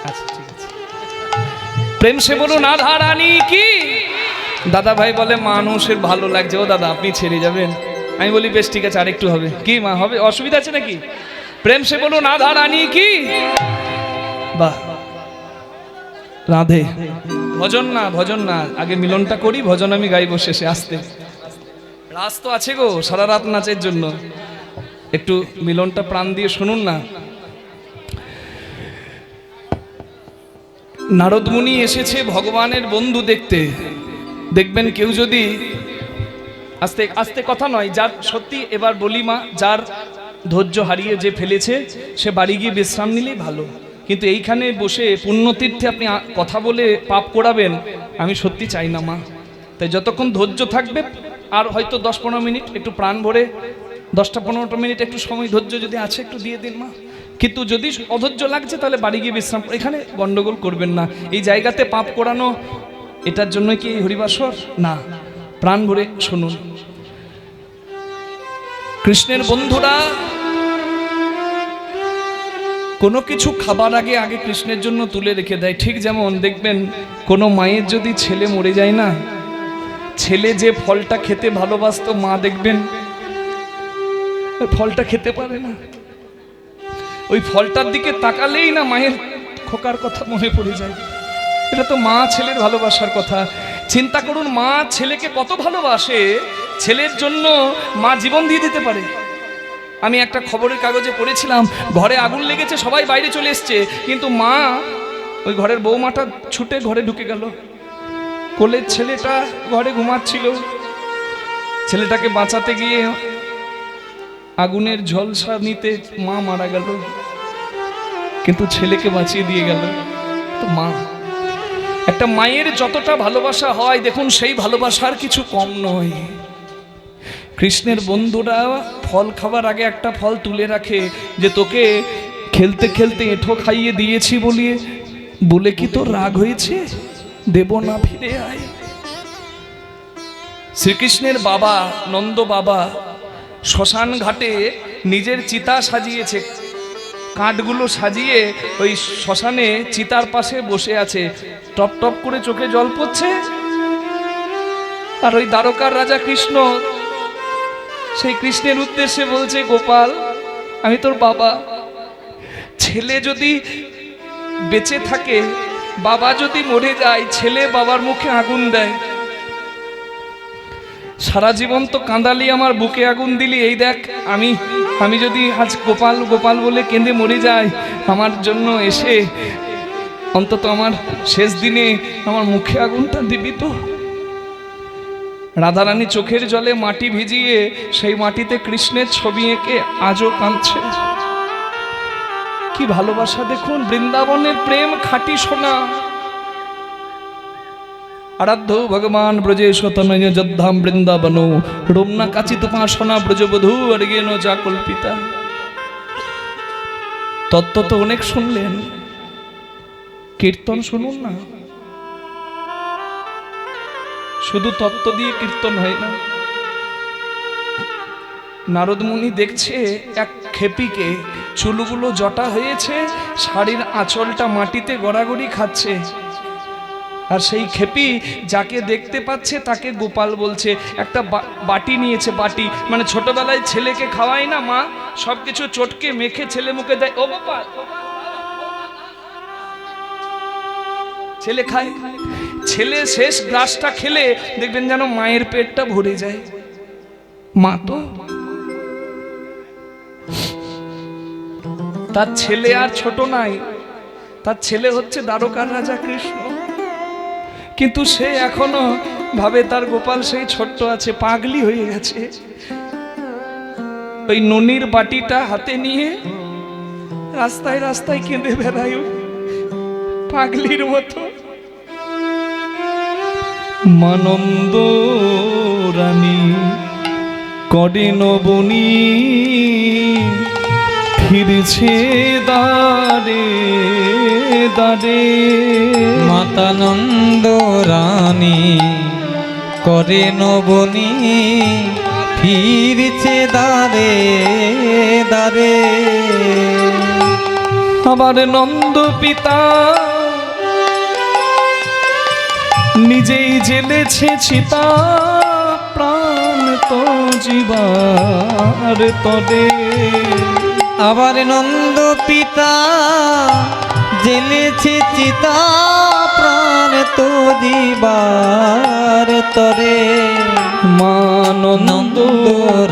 আচ্ছা ঠিক আছে। প্রেম সে বলুন রাধা রানী কি। দাদা ভাই বলে মানুষের ভালো লাগছে। ও দাদা আপনি ছেড়ে যাবেন? আমি বলি বেশ ঠিক আছে, আরেকটু হবে। কি মা হবে, অসুবিধা আছে নাকি? প্রেম সে বলুন রাধা রানী কি। বাহ, রাধে। ভজন না, ভজন না, আগে মিলনটা করি, ভজন আমি গাইব শেষে। আসতে রাস তো আছে গো সারা রাত নাচের জন্য। একটু মিলনটা প্রাণ দিয়ে শুনুন না। নারদ মুনি এসেছে ভগবানের বন্ধু দেখতে। দেখবেন কেউ যদি আস্তে আস্তে কথা নয়, যার সত্যি এবার বলি মা, যার ধৈর্য হারিয়ে যে ফেলেছে সে বাড়ি গিয়ে বিশ্রাম নিলেই ভালো। কিন্তু এইখানে বসে পুণ্যতীর্থে আপনি কথা বলে পাপ করাবেন, আমি সত্যি চাই না মা। তাই যতক্ষণ ধৈর্য থাকবে, আর হয়তো 10-15 মিনিট একটু প্রাণ ভরে, 10-15 মিনিট একটু সময় ধৈর্য যদি আছে একটু দিয়ে দিন মা। কিন্তু যদি অধৈর্য লাগছে তাহলে বাড়ি গিয়ে বিশ্রাম। এখানে গন্ডগোল করবেন না, এই জায়গাতে পাপ করানো এটার জন্য কি এই হরিবাসর না। প্রাণ ভরে শুনুন। কৃষ্ণের বন্ধুরা কোনো কিছু খাবার আগে আগে কৃষ্ণের জন্য তুলে রেখে দেয়। ঠিক যেমন দেখবেন কোনো মায়ের যদি ছেলে মরে যায় না, ছেলে যে ফলটা খেতে ভালোবাসতো মা দেখবেন ফলটা খেতে পারে না। ওই ফলটার দিকে তাকালেই না মায়ের খোকার কথা মনে পড়ে যায়। এটা তো মা ছেলের ভালোবাসার কথা। চিন্তা করুন, মা ছেলেকে কত ভালোবাসে, ছেলের জন্য মা জীবন দিয়ে দিতে পারে। আমি একটা খবরের কাগজে পড়েছিলাম, ঘরে আগুন লেগেছে, সবাই বাইরে চলে এসছে, কিন্তু মা ওই ঘরের বৌমাটা ছুটে ঘরে ঢুকে গেল। কোলের ছেলেটা ঘরে ঘুমাচ্ছিল, ছেলেটাকে বাঁচাতে গিয়ে আগুনের ঝলসা নিতে মা মারা গেল, কিন্তু ছেলেকে বাঁচিয়ে দিয়ে গেল। তো মা, একটা মায়ের যতটা ভালোবাসা হয় দেখুন, সেই ভালোবাসার কিছু কম নয়। কৃষ্ণের বন্ধুরা ফল খাবার আগে একটা ফল তুলে রাখে, যে তোকে খেলতে খেলতে এঁঠো খাইয়ে দিয়েছি বলে কি তোর রাগ হয়েছে? দেব না, ফিরে আয়। শ্রীকৃষ্ণের বাবা নন্দ বাবা শ্মশান ঘাটে নিজের চিতা সাজিয়েছে, কাঠগুলো সাজিয়ে ওই শ্মশানে চিতার পাশে বসে আছে, টপ টপ করে চোখে জল পড়ছে। আর ওই দ্বারকার রাজা কৃষ্ণ সেই কৃষ্ণের উদ্দেশ্যে বলছে, গোপাল আমি তোর বাবা, ছেলে যদি বেঁচে থাকে, বাবা যদি মরে যায়, ছেলে বাবার মুখে আগুন দেয়, সারা জীবন তো কাঁদালি, আমার বুকে আগুন দিলি, এই দেখ আমি যদি আজ গোপাল গোপাল বলে কেঁদে মরে যাই, আমার জন্য এসে অন্তত আমার শেষ দিনে আমার মুখে আগুনটা দিবি তো। রাধারানী চোখের জলে মাটি ভিজিয়ে সেই মাটিতে কৃষ্ণের ছবি এঁকে আজও কাঁদছে। কি ভালোবাসা দেখুন, বৃন্দাবনের প্রেম খাঁটি সোনা। আরাধ্য ভগবান ব্রজেশ তনয় যদ্ধাম বৃন্দাবন রোমনা কাচিত উপাসনা ব্রজবধূ অর্গেন যা কল্পিতা। তত্ত্ব তো অনেক শুনলেন, কীর্তন শুনুন না। শুধু তত্ত্ব দিয়ে কীর্তন হয় না। নারদ মুনি দেখছে এক খেপিকে, চুলগুলো জটা হয়েছে, শাড়ির আঁচলটা মাটিতে গড়াগড়ি খাচ্ছে। আর সেই খেপি যাকে দেখতে পাচ্ছে তাকে গোপাল বলছে। একটা বাটি নিয়েছে, বাটি মানে ছোটবেলায় ছেলেকে খাওয়ায় না মা, সবকিছু চটকে মেখে ছেলে মুখে দেয়, ও গোপাল, ছেলে খায়। ছেলে শেষ গ্লাসটা খেলে দেখবেন যেন মায়ের পেটটা ভরে যায়। মা তো তার ছেলে আর ছোট নাই, তার ছেলে হচ্ছে দ্বারকার রাজা কৃষ্ণ। কিন্তু সে এখনো ভাবে তার গোপাল সেই ছোট্ট আছে, পাগলি হয়ে গেছে। ওই ননির বাটিটা হাতে নিয়ে রাস্তায় রাস্তায় কেঁদে বেড়ায় পাগলির মতো। মানন্দ রানী করেন বনি ফিরছে দারে দারে। মাতা নন্দ রানী করেন বনি ফিরছে দারে দারে। আবার নন্দ পিতা নিজেই জেলেছে চিতা, প্রাণ তো জীবার তরে। আবার নন্দ পিতা জেলেছে চিতা, প্রাণ তো জীবার তরে। মা নন্দ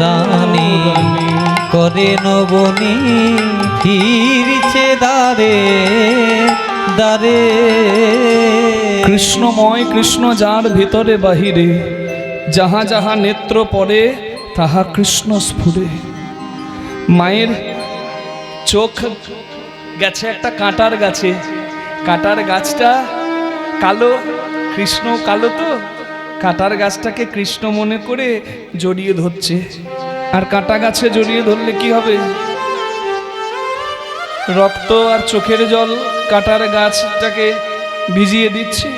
রানী করেন বনি ফিরছে দারে দারে। কৃষ্ণময় কৃষ্ণ যার ভিতরে বাহিরে, যাহা যাহা নেত্র পড়ে তাহা কৃষ্ণ স্ফুরে। মায়ের চোখ গেছে একটা কাঁটার গাছে, কাঁটার গাছটা কালো, কৃষ্ণ কালো, তো কাঁটার গাছটাকে কৃষ্ণ মনে করে জড়িয়ে ধরছে। আর কাঁটা গাছে জড়িয়ে ধরলে কি হবে? রক্ত আর চোখের জল কাঁটার গাছটাকে ভিজিয়ে দিচ্ছে।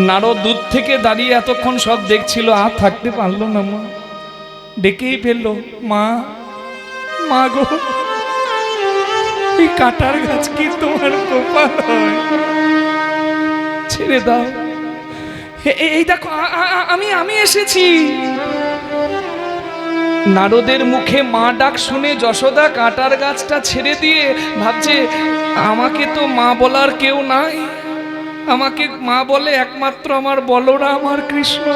নারদ দূর থেকে দাঁড়িয়ে এতক্ষণ সব দেখছিল, আর থাকতে পারলো না। মা ডেকেই ফেললো, মা মা গো, এই কাঁটার গাছ কি তোমার গোপাল হয়? ছেড়ে দাও। এই দেখো আমি এসেছি। নারদের মুখে মা ডাক শুনে যশোদা কাঁটার গাছটা ছেড়ে দিয়ে ভাবছে, আমাকে তো মা বলার কেউ নাই, আমাকে মা বলে একমাত্র আমার বলরাম আর কৃষ্ণ।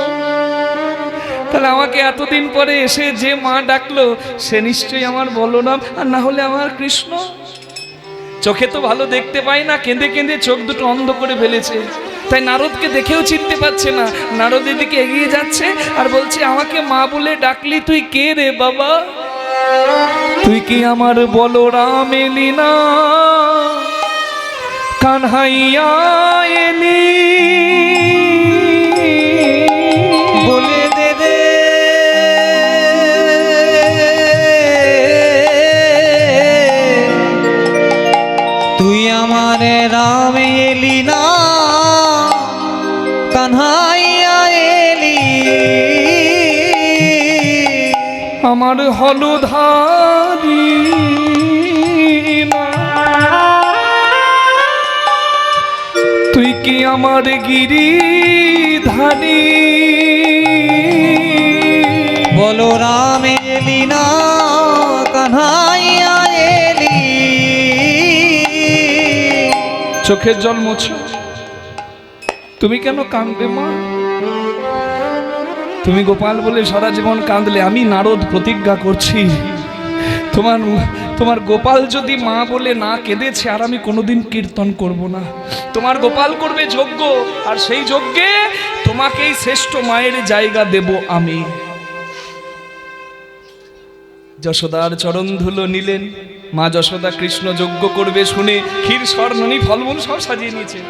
তাহলে আমাকে এতদিন পরে এসে যে মা ডাকলো সে নিশ্চয়ই আমার বলরাম, আর না হলে আমার কৃষ্ণ। চোখে তো ভালো দেখতে পাই না, কেঁদে কেঁদে চোখ দুটো অন্ধ করে ফেলেছে। তাই নারদকে দেখেও চিনতে পারছে না। নারদ এদিকে এগিয়ে যাচ্ছে আর বলছে, আমাকে মা বলে ডাকলি, তুই কে রে বাবা? তুই কি আমার বলরাম এলি না, কানহাইয়া এলি? বলে দে রে তুই আমার রাম এলি না, কানহাইয়া এলি আমার হলধারি না, তুই কি আমার গিরিধারী? বলো রাম এলি না কানহাইয়া এলি। চোখের জল মোছো, তুমি কেন কাঁদবে মা? তুমি গোপাল বলে সারা জীবন কাঁদলে, আমি নারদ প্রতিজ্ঞা করছি তোমার গোপাল যদি মা বলে না কেঁদেছে, আর আমি কোনোদিন কীর্তন করব না। তোমার গোপাল করবে যজ্ঞ, আর সেই যজ্ঞে তোমাকেই শ্রেষ্ঠ মায়ের জায়গা দেব আমি। যশোদার চরণ ধুলো নিলেন, মা যশোদা কৃষ্ণ যজ্ঞ করবে শুনে ক্ষীর স্বর্ণনি ফলমূল সব সাজিয়ে নিয়েছে।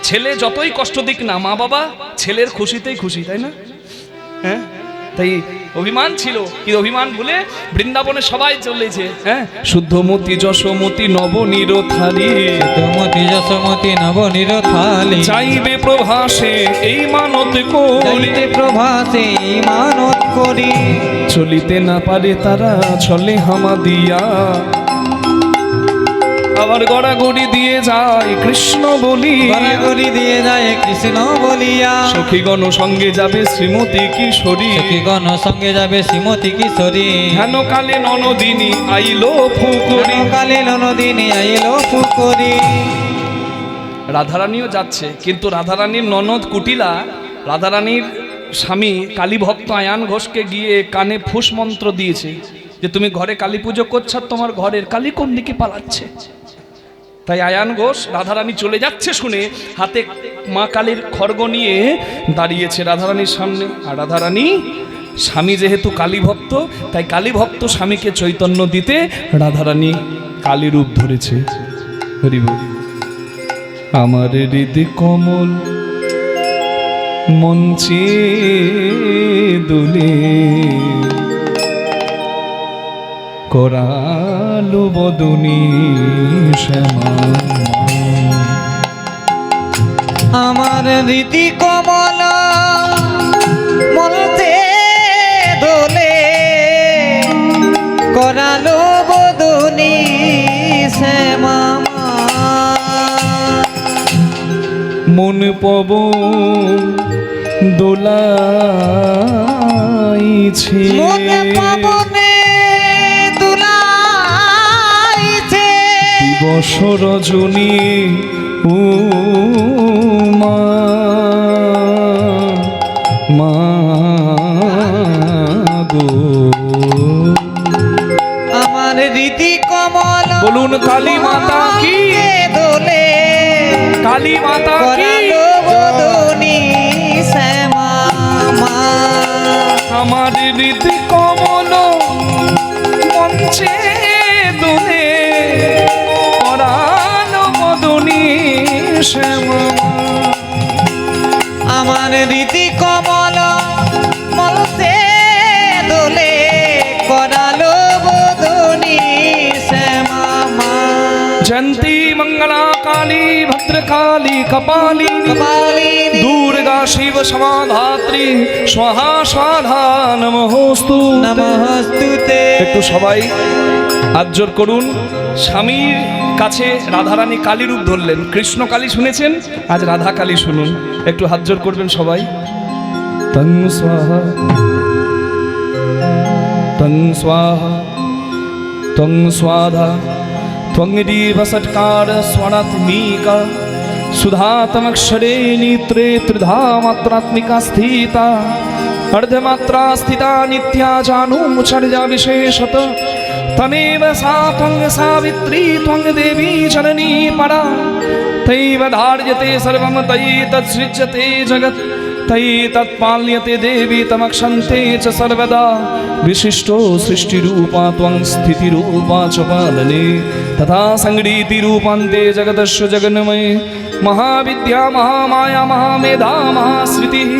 ছেলে যতই কষ্ট দিক না, মা বাবা ছেলের খুশিতেই খুশি, তাই না? হ্যাঁ, তাই অভিমান ছিল, কিন্তু অভিমান ভুলে বৃন্দাবনে সবাই চলেছে। হ্যাঁ, শুদ্ধমতি যশোমতি নবনীরথালি, শুদ্ধমতি যশোমতি নবনীরথালি, চাইবে প্রভাসে এই মানত করি, প্রভাসে এই মানত করি। চলিতে না পারে তারা চলে হামা দিয়া, আবার গড়াগড়ি দিয়ে যায় কৃষ্ণ বলি, গড়াগড়ি দিয়ে যায় কৃষ্ণ বলিয়া। সখীগণ সঙ্গে যাবে শ্রীমতী কিশোরী, সখীগণ সঙ্গে যাবে শ্রীমতী কিশোরী। হেন কালে ননদিনী আইলো ফুকরি, কালে ননদিনী আইলো ফুকরি। রাধারানীও যাচ্ছে, কিন্তু রাধারানীর ননদ কুটিলা রাধারানীর স্বামী কালীভক্ত আয়ান ঘোষকে গিয়ে কানে ফুস মন্ত্র দিয়েছে যে তুমি ঘরে কালী পুজো করছো, তোমার ঘরের কালী কোন দিকে পালাচ্ছে। তাই আয়ান ঘোষ রাধারানী চলে যাচ্ছে শুনে হাতে মা কালীর খড়গ নিয়ে দাঁড়িয়েছে রাধারানীর সামনে। আর রাধারানী স্বামী যেহেতু কালী ভক্ত, তাই কালী ভক্ত স্বামীকে চৈতন্য দিতে রাধারানী কালী রূপ ধরেছে। হরি বল। আমার হৃদি কমল মঞ্চে দুলে করালো বদনী শ্যামা, আমার রীতি কমল মলতে দোলে করালো বদনী শ্যামা। মন পবন দোলাইছে, মনে পবনে দুলাইছে, দিবস রজনী মা মা গো। আমার রীতি কমল বলুন কালী মাতা কি, দোলে কালী মাতা কি। করালো বদনী শ্যামা। আমার হৃদি কমল মঞ্চে দুলে করালো বদনী শ্যামা। আমার রীতি কমল মলতে দোলে করালো বদনী শ্যামা। जयंती मंगला काली भद्रकाली कपालिनी কপালিনী दुर्गा शिव समाधात्री स्वाहा स्वाधा नमोस्तु। নমস্তুতে। একটু সবাই হাত জোর করুন। স্বামীর কাছে রাধারানী কালী রূপ ধরলেন, কৃষ্ণ কালী শুনেছেন, আজ রাধা কালী শুনুন। একটু হাত জোর করবেন সবাই। তং স্বাহা তং স্বাহা তং স্বাধা त्वंगिदीव सत्कार स्वरात्मिका सुधातमक्षरे नेत्रे त्रिधा मात्रात्मिका स्थिता अर्धमात्रा स्थिता नित्या जानुमुचर्या विशेषत तमेव सा त्वं सावित्री त्वं देवी जननी परा तैव धार्यते सर्वं तयि तत्सृज्यते जगत् तयि तत्पाल्यते देवी तमक्षन्ते च सर्वदा विशिष्टो सृष्टिरूपा त्वं स्थितिरूपा च पालने तथा संगीतिरूपान्ते जगदस्य जगन्मये महाविद्या महामाया महामेधा महाश्रुतिः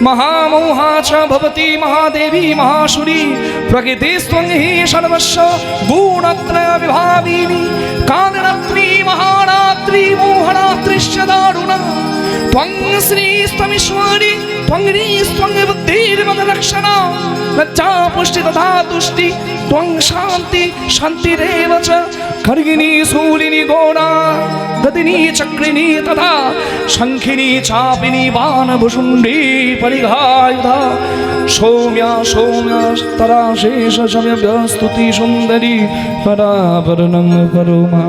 महामोहा च भवति महादेवी महाशुरी प्रकृतिस्त्वं हि सर्वस्य गुणत्रय विभाविनी कालरात्रि महारात्रि স্ত্রী মোহরাত্রিশ্চ দারুণা ত্বং শ্রীস্তমিশ্বরী ত্বং হ্রীস্ত্বং বুদ্ধির্মদলক্ষণা লজ্জা পুষ্টি তথা তুষ্টি ত্বং শান্তি শান্তিরেব চ খর্গিনী শূলিনী গৌরা গদিনী চক্রিণী তথা শঙ্খিনী চাপিনী বাণভূষুণ্ডী পরিঘায়ুধা সৌম্যা সৌম্যা তরা শেষ সময়স্তুতি সুন্দরী পরাবরণং পরমা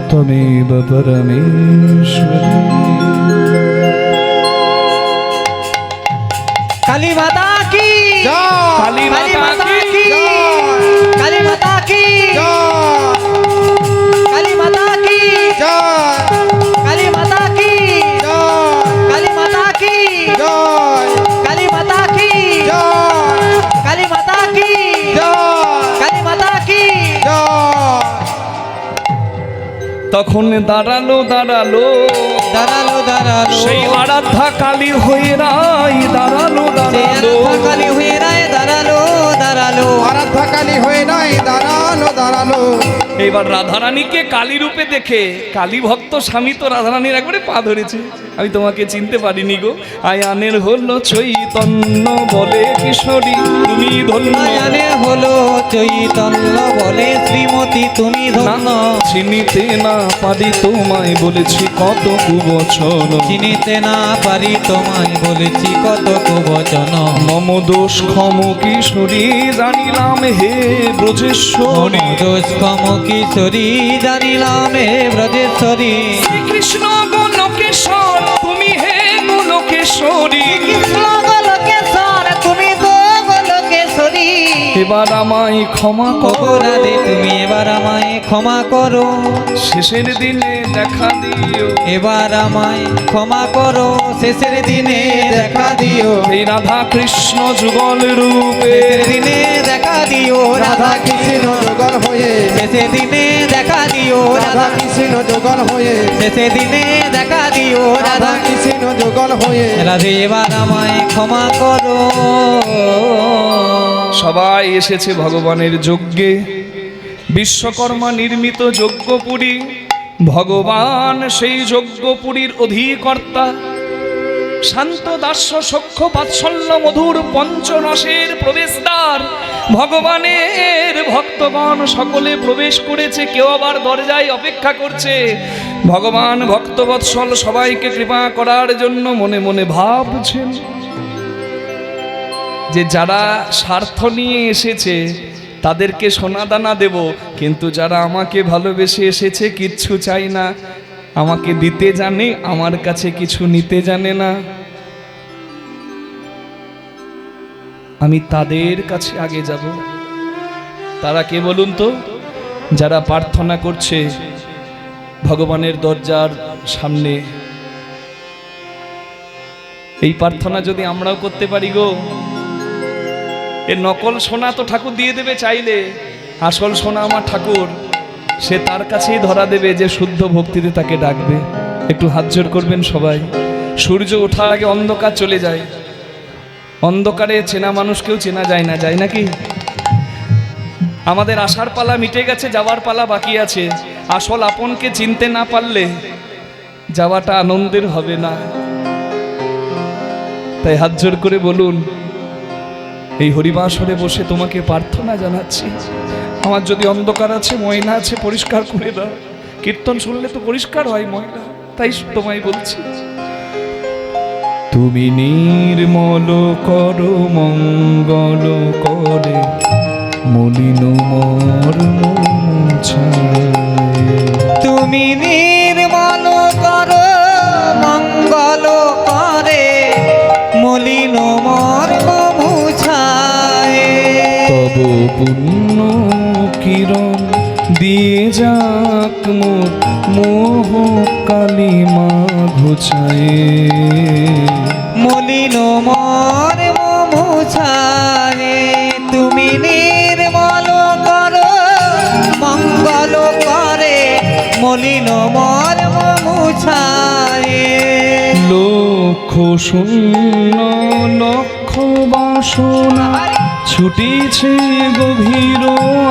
ত্বমেব পরমেশ্বরী। কালী মাতা কি জয় কালী মাতা কি কালী মাতা কি জয় কালী মাতা কি জয় কালী মাতা কি জয় কালী মাতা কি জয় কালী মাতা কি জয় কালী মাতা কি জয় কালী মাতা কি জয়। তখন দাঁড়ালো দাঁড়ালো দাঁড়ালো সেই আরাধ্যা কালী হয়ে রাই দাঁড়ালো সে আরাধ্যা কালী হয়ে রায় দাঁড়ালো দাঁড়ালো আরাধ্যা কালী হয়ে নাই দাঁড়ালো দাঁড়ালো। এবার রাধারানীকে কালী রূপে দেখে কালী ভক্ত স্বামী তো রাধারানীর একবারে পা ধরেছে, আমি তোমাকে চিনতে পারিনি গো। আয়ানের হলো চৈতন্য বলে কিশোরী তুমি ধন্য, আয়ানের হলো চৈতন্য বলে শ্রীমতী তুমি ধন্য। চিনিতে না পারি তোমায় বলেছি কত কুবচন, চিনিতে না পারি তোমায় বলেছি কত কুবচন। মম দোষ ক্ষম কিশোরী জানিলাম হে ব্রজেশ্বরী, দোষ কম কিশোরী জানিলাম হে ব্রজেশ্বরী। শ্রীকৃষ্ণ গোলকেশ্বর তুমি হে গোলকেশ্বরী, কৃষ্ণ গোলকেশ্বর তুমি গো গোলকেশ্বরী। এবার আমায় ক্ষমা ওগো করো, রাধে তুমি এবার আমায় ক্ষমা করো, শেষের দিনে দেখা দিও, এবার আমায় ক্ষমা করো, শেষের দিনে দেখা দিও। এই রাধা কৃষ্ণ যুগল রূপে, শেষের দিনে দেখা দিও রাধা রাধা কৃষ্ণ যুগল হয়ে শেষের দিনে দেখা দিও রাধা রাধা কৃষ্ণ যুগল হয়ে শেষের দিনে দেখা দিও রাধা রাধা কৃষ্ণ যুগল হয়ে। রাধে এবার আমায় ক্ষমা করো। সবাই এসেছে ভগবানের যজ্ঞে, বিশ্বকর্মা নির্মিত যজ্ঞপুরী, ভগবান সেই যজ্ঞপুরীর অধিকর্তা, শান্ত দাস্য সখ্য বাৎসল্য মধুর পঞ্চরসের প্রবেশদ্বার, ভগবানের ভক্তগণ সকলে প্রবেশ করেছে, কেউ আবার দরজায় অপেক্ষা করছে। ভগবান ভক্তবৎসল সবাইকে কৃপা করার জন্য মনে মনে ভাবছেন যে যারা স্বার্থ নিয়ে এসেছে তাদেরকে সোনাদানা দেব, কিন্তু যারা আমাকে ভালোবেসে এসেছে কিচ্ছু চাই না, আমাকে দিতে জানে, আমার কাছে কিছু নিতে জানে না, আমি তাদের কাছে আগে যাব। তারা কে বলুন তো? যারা প্রার্থনা করছে ভগবানের দরজার সামনে। এই প্রার্থনা যদি আমরাও করতে পারি গো, এর নকল সোনা তো ঠাকুর দিয়ে দেবে চাইলে, আসল সোনা আমার ঠাকুর, সে তার কাছেই ধরা দেবে যে শুদ্ধ ভক্তিতে তাকে ডাকবে। একটু হাত জোর করবেন সবাই। সূর্য ওঠার আগে অন্ধকার চলে যায়, অন্ধকারে চেনা মানুষকেও চেনা যায় না, যায় নাকি? আমাদের আসার পালা মিটে গেছে, যাওয়ার পালা বাকি আছে। আসল আপনকে চিনতে না পারলে যাওয়াটা আনন্দের হবে না। তাই হাত জোর করে বলুন, এই হরিবাসরে বসে তোমাকে প্রার্থনা জানাচ্ছি, আমার যদি অন্ধকার আছে, ময়লা আছে, পরিষ্কার করে দাও। কীর্তন শুনলে তো পরিষ্কার হয় ময়লা, তাই তোমায় বলছি, তুমি নির্মল করো মঙ্গল করে মলিন মর্ম মুছায়। তুমি নির্মল করো মঙ্গল করে মলিন মর্ম মুছায়। তব পুণ্য কিরণ দিয়ে যাক মোর মোহ কালিমা ঘুচায়। মলিন মর্ম মুছায় তুমি নির্মল করো মঙ্গল করে মলিন মর্ম মুছায়। লক্ষ শূন্য লক্ষ বাসনা ছুটিছে গভীর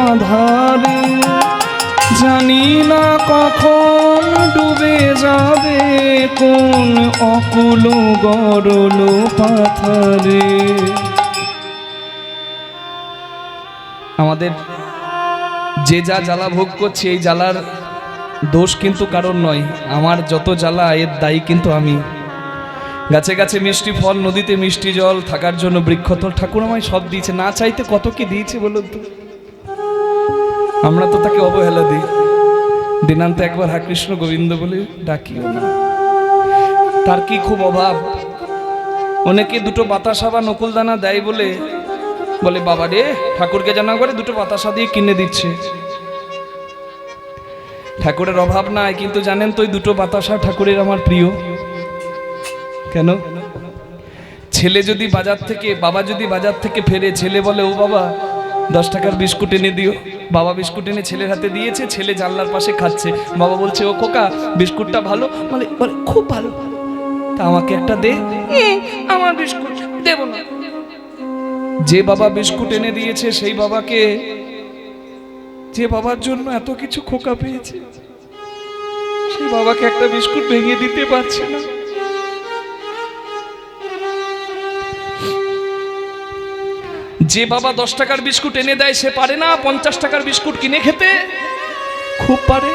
আধারে, জানি না কখন ডুবে যাবে কোন অকুল গরল পাথারে। আমাদের যে যা জ্বালা ভোগ করছে এই জ্বালার দোষ কিন্তু কারণ নয়, আমার যত জ্বালা এর দায়ী কিন্তু আমি। গাছে গাছে মিষ্টি ফল, নদীতে মিষ্টি জল, থাকার জন্য বৃক্ষতল, ঠাকুর আমায় সব দিয়েছে, না চাইতে কত কি দিয়েছে বলুন তো। আমরা তো তাকে অবহেলা দিই, দিনান্তে একবার হা কৃষ্ণ গোবিন্দ বলে ডাকিও না। তার কি খুব অভাব, অনেকে দুটো বাতাসা বা নকুলদানা দেয় বলে বলে বাবা রে ঠাকুরকে জানা করে দুটো বাতাসা দিয়ে কিনে দিচ্ছে। ঠাকুরের অভাব নাই, কিন্তু জানেন তো ওই দুটো বাতাসা ঠাকুরের আমার প্রিয়। কেন? ছেলে যদি বাজার থেকে, বাবা যদি বাজার থেকে ফেরে, ছেলে বলে ও বাবা 10 টাকার বিস্কুট এনে দিও। বাবা বিস্কুট এনে ছেলের হাতে দিয়েছে, ছেলে জানলার পাশে খাচ্ছে। বাবা বলছে ও খোকা বিস্কুটটা ভালো, বলে খুব ভালো, তা আমাকে একটা দে। আমার বিস্কুট দেব না। যে বাবা বিস্কুট এনে দিয়েছে সেই বাবাকে, যে বাবার জন্য এত কিছু খোকা পেয়েছে, সেই বাবাকে একটা বিস্কুট ভেঙে দিতে পারছে না। যে বাবা 10 টাকার বিস্কুট এনে দেয় সে পারে না 50 টাকার বিস্কুট কিনে খেতে? খুব পারে।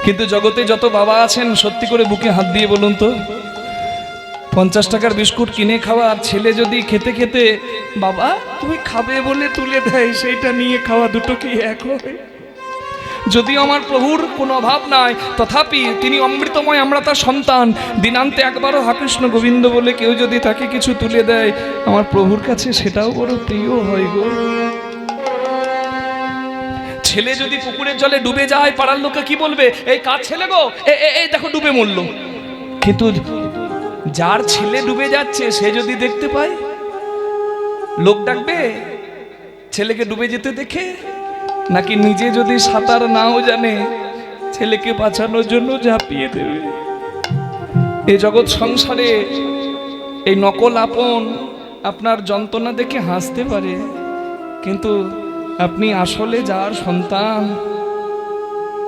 কিন্তু জগতে যত বাবা আছেন সত্যি করে বুকে হাত দিয়ে বলুন তো, 50 টাকার বিস্কুট কিনে খাওয়া আর ছেলে যদি খেতে খেতে বাবা তুমি খাবে বলে তুলে দেয় সেইটা নিয়ে খাওয়া, দুটো কি এক হয়? যদিও আমার প্রভুর কোনো অভাব নাই, তথাপি তিনি অমৃতময়, আমরা তার সন্তান। দিনান্তে একবারও হা কৃষ্ণ গোবিন্দ বলে কেউ যদি তাকে কিছু তুলে দেয়, আমার প্রভুর কাছে সেটাও বড় প্রিয় হয় গো। ছেলে যদি পুকুরের জলে ডুবে যায়, পাড়ার লোকে কি বলবে? এই কার ছেলে গো, এই দেখো ডুবে মরলো। কিন্তু যার ছেলে ডুবে যাচ্ছে সে যদি দেখতে পায়, লোক ডাকবে ছেলেকে ডুবে যেতে দেখে? নাকি নিজে যদি সাঁতার নাও জানে ছেলেকে বাঁচানোর জন্য ঝাঁপিয়ে দেবে? এই জগৎ সংসারে এই নকল আপন আপনার যন্ত্রণা দেখে হাসতে পারে, কিন্তু আপনি আসলে যার সন্তান,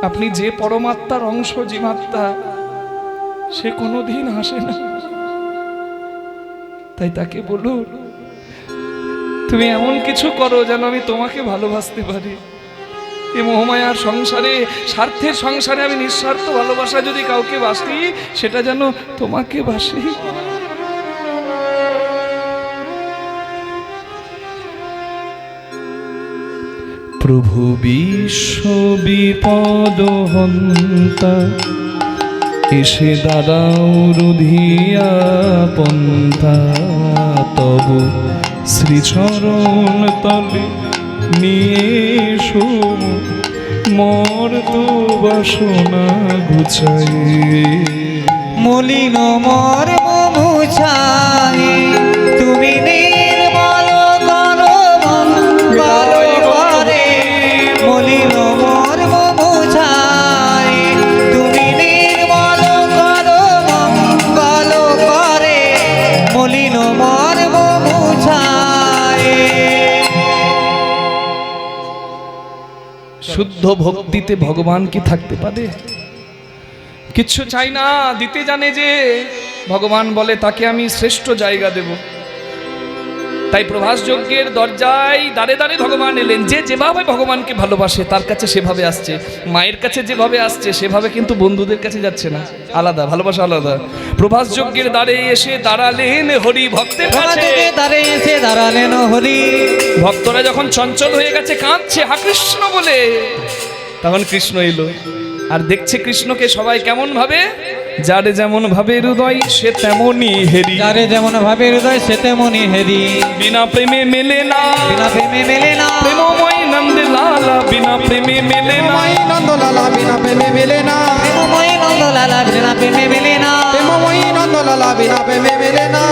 আপনি যে পরমাত্মার অংশ, জীবাত্মা, সে কোনোদিন হাসে না। তাই তাকে বলুন তুমি এমন কিছু করো যেন আমি তোমাকে ভালোবাসতে পারি। এই মোহমায়ার সংসারে, স্বার্থের সংসারে আমি নিঃস্বার্থ ভালোবাসা যদি কাউকে বাসি, সেটা যেন তোমাকে বাসি। প্রভু বিশ্ব বিপদ হন্তা, এসে দাঁড়াও রুধিয়া পন্থা, তব শ্রীচরণ তলে নিয়ে এসো মোর তো বাসনা গুছাই। মলিন মর্ম মুছাই তুমি নির্মল করো মঙ্গল করে। মলিন মর্ম মুছাই তুমি নির্মল করো মঙ্গল করে। মলিন মর্ম মুছাই। শুদ্ধ ভক্তিতে ভগবান কি থাকতে পারে? কিচ্ছু চাই না, দিতে জানে যে। ভগবান বলে তাকে আমি শ্রেষ্ঠ জায়গা দেব। তাই প্রভাস যজ্ঞের দরজায় দাঁড়ে দাঁড়ে ভগবান এলেন। যে যেভাবে ভগবানকে ভালোবাসে তার কাছে সেভাবে আসছে, মায়ের কাছে যেভাবে আসছে সেভাবে কিন্তু বন্ধুদের কাছে যাচ্ছে না, আলাদা, ভালোবাসা আলাদা। প্রভাস যজ্ঞের দ্বারে এসে দাঁড়ালেন হরি ভক্তের কাছে, দাঁড়ে এসে দাঁড়ালেন হরি। ভক্তরা যখন চঞ্চল হয়ে গেছে, কাঁদছে হা কৃষ্ণ বলে, তখন কৃষ্ণ এলো। আর দেখছে কৃষ্ণকে সবাই কেমন ভাবে? যারে যেমন ভাবে হৃদয় সে তেমনই হেরি। যারে যেমন ভাবে হৃদয় সে তেমনই হেরি। বিনা প্রেমে মেলে না, বিনা প্রেমে মেলে না। প্রেমময় নন্দ লালা বিনা প্রেমে মেলে না। নন্দ লালা বিনা প্রেমে মেলে না। প্রেমময় নন্দ লালা বিনা প্রেমে মেলে না। প্রেমময়ী নন্দ লালা বিনা প্রেমে মেলে না।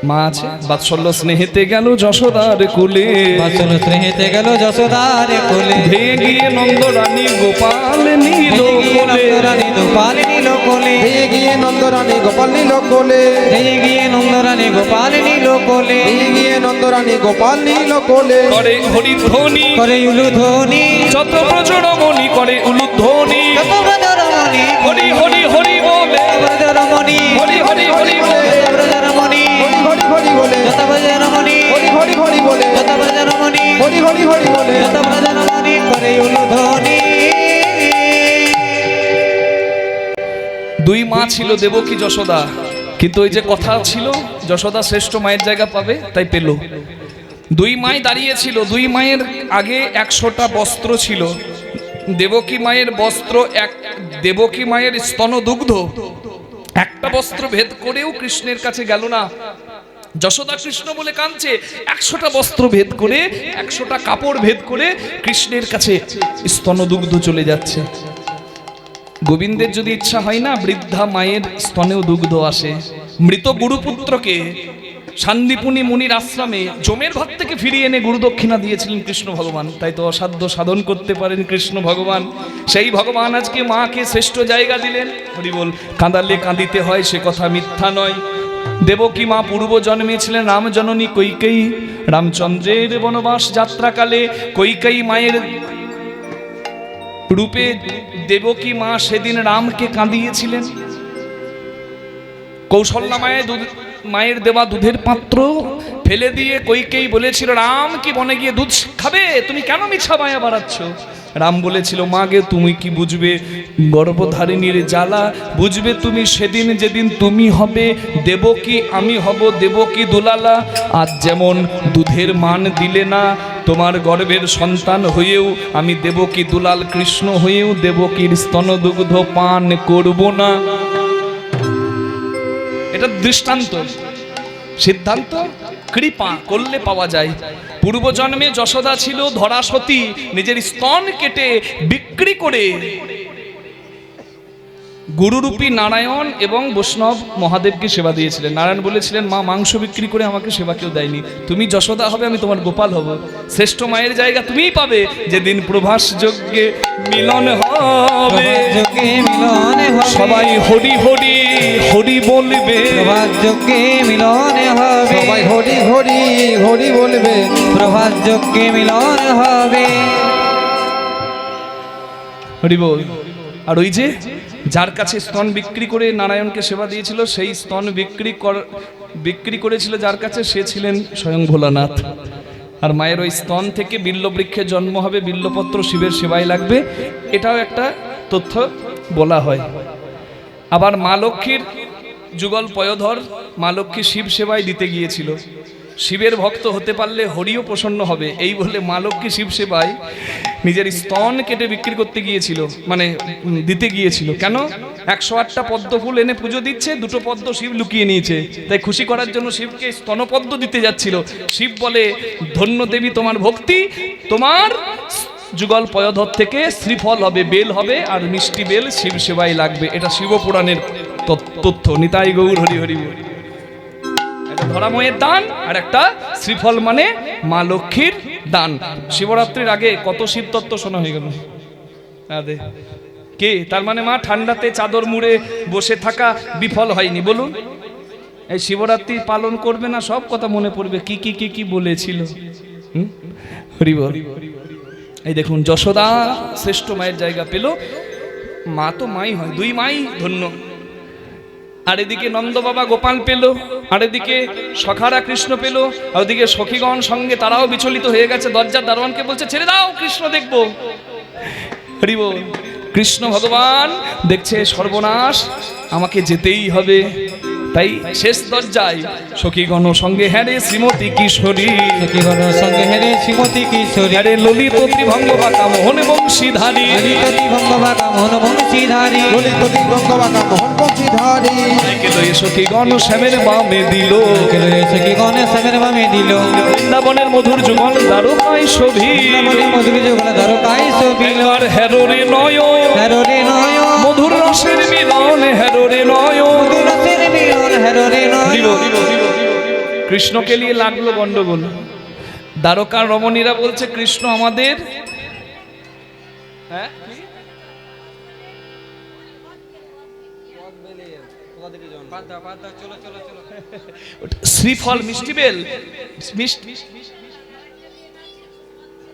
মা আছে, বাৎসল্য স্নেহেতে গেল যশোদার কোলে, বাৎসল্য স্নেহেতে গেল যশোদার কোলে। ধেয়ে গিয়ে নন্দরানী গোপাল নীল কোলে। নন্দরানী গোপাল নীল কোলে। ধেয়ে গিয়ে নন্দরানী গোপাল নীল কোলে। ধেয়ে গিয়ে নন্দরানী গোপাল নীল কোলে। ধেয়ে গিয়ে নন্দরানী গোপাল নীল কোলে। করে হরিধ্বনি, করে উলুধ্বনি, যত ব্রজরমণি করে উলুধ্বনি। যত ব্রজরমণি ব্রজরমণি হরি হরি হরি বলে ব্রজরমণি হরি হরি হরি বলে ব্রজরমণি হরি হরি বলে যত ব্রজরমণি হরি হরি বলে যত ব্রজরমণি হরি হরি বলে যত ব্রজরমণি করে উলুধ্বনি। দুই মা ছিল দেবকী যশোদা, কিন্তু ওই যে কথা ছিল যশোদা শ্রেষ্ঠ মায়ের জায়গা পাবে, তাই পেল। দুই মাই দাঁড়িয়েছিল, দুই মায়ের আগে 100টা বস্ত্র ছিল। দেবকী মায়ের বস্ত্র দেবকী মায়ের স্তনদুগ্ধ একটা বস্ত্র ভেদ করেও কৃষ্ণের কাছে গেল না। যশোদা কৃষ্ণ বলে কাঁদছে, 100টা বস্ত্র ভেদ করে 100টা কাপড় ভেদ করে কৃষ্ণের কাছে স্তনদুগ্ধ চলে যাচ্ছে। গোবিন্দের যদি ইচ্ছা হয় না, বৃদ্ধা মায়ের স্তনেও দুগ্ধ আসে। মৃত গুরুপুত্রকে শান্তিপুনি মুনির আশ্রমে জমের ভাত থেকে ফিরিয়ে এনে গুরুদক্ষিণা দিয়েছিলেন কৃষ্ণ ভগবান। তাই তো অসাধ্য সাধন করতে পারেন কৃষ্ণ ভগবান। সেই ভগবান আজকে মাকে শ্রেষ্ঠ জায়গা দিলেন। হরি বল। কাঁদালে কাঁদিতে হয়, সে কথা মিথ্যা নয়। দেবকী মা পূর্ব জন্মে ছিলেন রামজননী কৈকেয়ী। রামচন্দ্রের বনবাস যাত্রাকালে কৈকেয়ী মায়ের রূপে দেবকী মা সেদিন রামকে কাঁদিয়েছিলেন। কৌশল্যা মায়ের দেওয়া দুধের পাত্র ফেলে দিয়ে কৈকেয়ী বলেছিল, রাম কি বনে গিয়ে দুধ খাবে? তুমি কেন মিছা মায়া বাড়াচ্ছ? রাম বলেছিল, মা গে তুমি কি বুঝবে গর্ভধারিণীর জ্বালা? বুঝবে তুমি সেদিন যেদিন তুমি হবে দেবকী, আমি হব দেবকী দুলালা। আজ যেমন দুধের মান দিলে না, তোমার গর্ভের সন্তান হয়েও আমি দেবকী দুলাল কৃষ্ণ হয়েও দেবকীর স্তনদুগ্ধ পান করব না। এটা দৃষ্টান্ত, সিদ্ধান্ত কৃপা করলে পাওয়া যায়। পূর্বজন্মে যশোদা ছিল ধরাসতী, নিজের স্তন কেটে বিক্রি করে গুরুরূপী নারায়ণ এবং বৈষ্ণব মহাদেবকে সেবা দিয়েছিলেন। নারায়ণ বলেছিলেন, মা মাংস বিক্রি করে আমাকে সেবা কেউ দেয়নি, তুমি যশোদা হবে, আমি তোমার গোপাল হব। শ্রেষ্ঠ মায়ের জায়গা তুমিই পাবে যেদিন প্রভাস যজ্ঞে মিলন হবে। সবাই হরি হরি হরি বলবে, প্রভাত যজ্ঞে মিলন হবে। সবাই হরি হরি হরি বলবে, প্রভাত যজ্ঞে মিলন হবে। হরি বল। আর ওই যে যার কাছে স্তন বিক্রি করে নারায়ণকে সেবা দিয়েছিল, সেই স্তন বিক্রি করেছিল যার কাছে, সে ছিলেন স্বয়ং ভোলানাথ। আর মায়ের ওই স্তন থেকে বিল্লবৃক্ষে জন্ম হবে, বিল্লপত্র শিবের সেবায় লাগবে, এটাও একটা তথ্য বলা হয়। আবার মা লক্ষ্মীর যুগল পয়োধর, মা লক্ষ্মী শিব সেবায় দিতে গিয়েছিল। শিবের ভক্ত হতে পারলে হরিও প্রসন্ন হবে, এই বলে মা লক্ষ্মী শিব সেবায় নিজের স্তন কেটে বিক্রি করতে গিয়েছিল, মানে দিতে গিয়েছিল। কেন? 108টা পদ্ম ফুল এনে পুজো দিচ্ছে, 2টো পদ্ম শিব লুকিয়ে নিয়েছে, তাই খুশি করার জন্য শিবকে স্তনপদ্ম দিতে যাচ্ছিল। শিব বলে, ধন্য দেবী তোমার ভক্তি, তোমার যুগল পয়োধর থেকে শ্রীফল হবে, বেল হবে, আর মিষ্টি বেল শিব সেবায় লাগবে। এটা শিবপুরাণের তথ্য। নিতাই গৌর হরি হরি। একটা ধরাময়ের দান আর একটা শ্রীফল মানে মা লক্ষ্মীর দান। শিবরাত্রির আগে কত শিব তত্ত্ব শোনা হয়ে গেল। কে? তার মানে মা ঠান্ডাতে চাদর মুড়ে বসে থাকা বিফল হয়নি। বলুন, এই শিবরাত্রি পালন করবে না, সব কথা মনে পড়বে, কি কি কি কি বলেছিল। হরি বল। এই দেখুন, যশোদা শ্রেষ্ঠ মায়ের জায়গা পেল। মা তো মাই হয়, দুই মাই ধন্য। আর এদিকে নন্দ বাবা গোপাল পেল, আর এদিকে সখারা কৃষ্ণ পেল, আর ওদিকে সখীগণ সঙ্গে তারাও বিচলিত হয়ে গেছে। দরজার দারোয়ানকে বলছে, ছেড়ে দাও, কৃষ্ণ দেখবো। হরি বল। কৃষ্ণ ভগবান দেখছে সর্বনাশ, আমাকে যেতেই হবে। তাই শেষ দরজায় সখীগণ সঙ্গে হ্যাঁ রে শ্রীমতী কিশোরী, সখীগণ সঙ্গে হ্যাঁ রে শ্রীমতী কিশোরী, হ্যাঁ রে ললিত ত্রিভঙ্গ বাঁকা মোহন বংশীধারী, ললিত ত্রিভঙ্গ বাঁকা মোহন বংশীধারী, ললিত ত্রিভঙ্গ বাঁকা মোহন বংশীধারী। সখীগণ শ্যামের বামে দিল, সখীগণ শ্যামের বামে দিল, বৃন্দাবনের মধুর যুগল দ্বারকায় শোভিল, বৃন্দাবনের মধুর যুগল দ্বারকায় শোভিল। হেরো রে নয়, হেরো রে নয়, মধুর রসের মিলন, হেরো রে নয়, মধুর রসের মিলন, হেরো রে নয়। কৃষ্ণকে নিয়ে লাগলো গন্ডগোল। দ্বারকার রমণীরা বলছে, কৃষ্ণ আমাদের শ্রীফল মিষ্টি বেল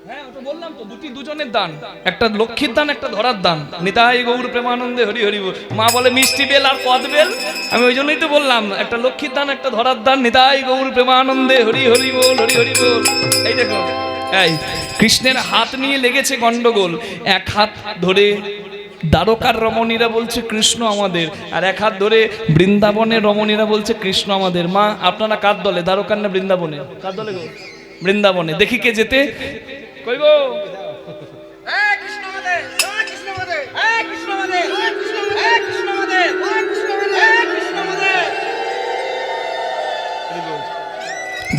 হ্যাঁ ওটা বললাম তো, দুজনের দান, একটা লক্ষ্মীর দান, একটা ধরার দান। নিতাই গৌর প্রেমানন্দে হরি হরি বল। মা বলে মিষ্টি বেল আর কদ বেল, আমি ওই জন্যই তো বললাম একটা লক্ষ্মীর দান, একটা ধরার দান। নিতাই গৌর প্রেমানন্দে হরি হরি বল, হরি হরি বল। এই দেখো, এই কৃষ্ণের হাত নিয়ে লেগেছে গন্ডগোল। এক হাত ধরে দ্বারকার রমণীরা বলছে কৃষ্ণ আমাদের, আর এক হাত ধরে বৃন্দাবনের রমণীরা বলছে কৃষ্ণ আমাদের। মা আপনারা কার দলে, দ্বারকার না বৃন্দাবনে? কার দলে গো? বৃন্দাবনে। দেখি কে যেতে। কই গো?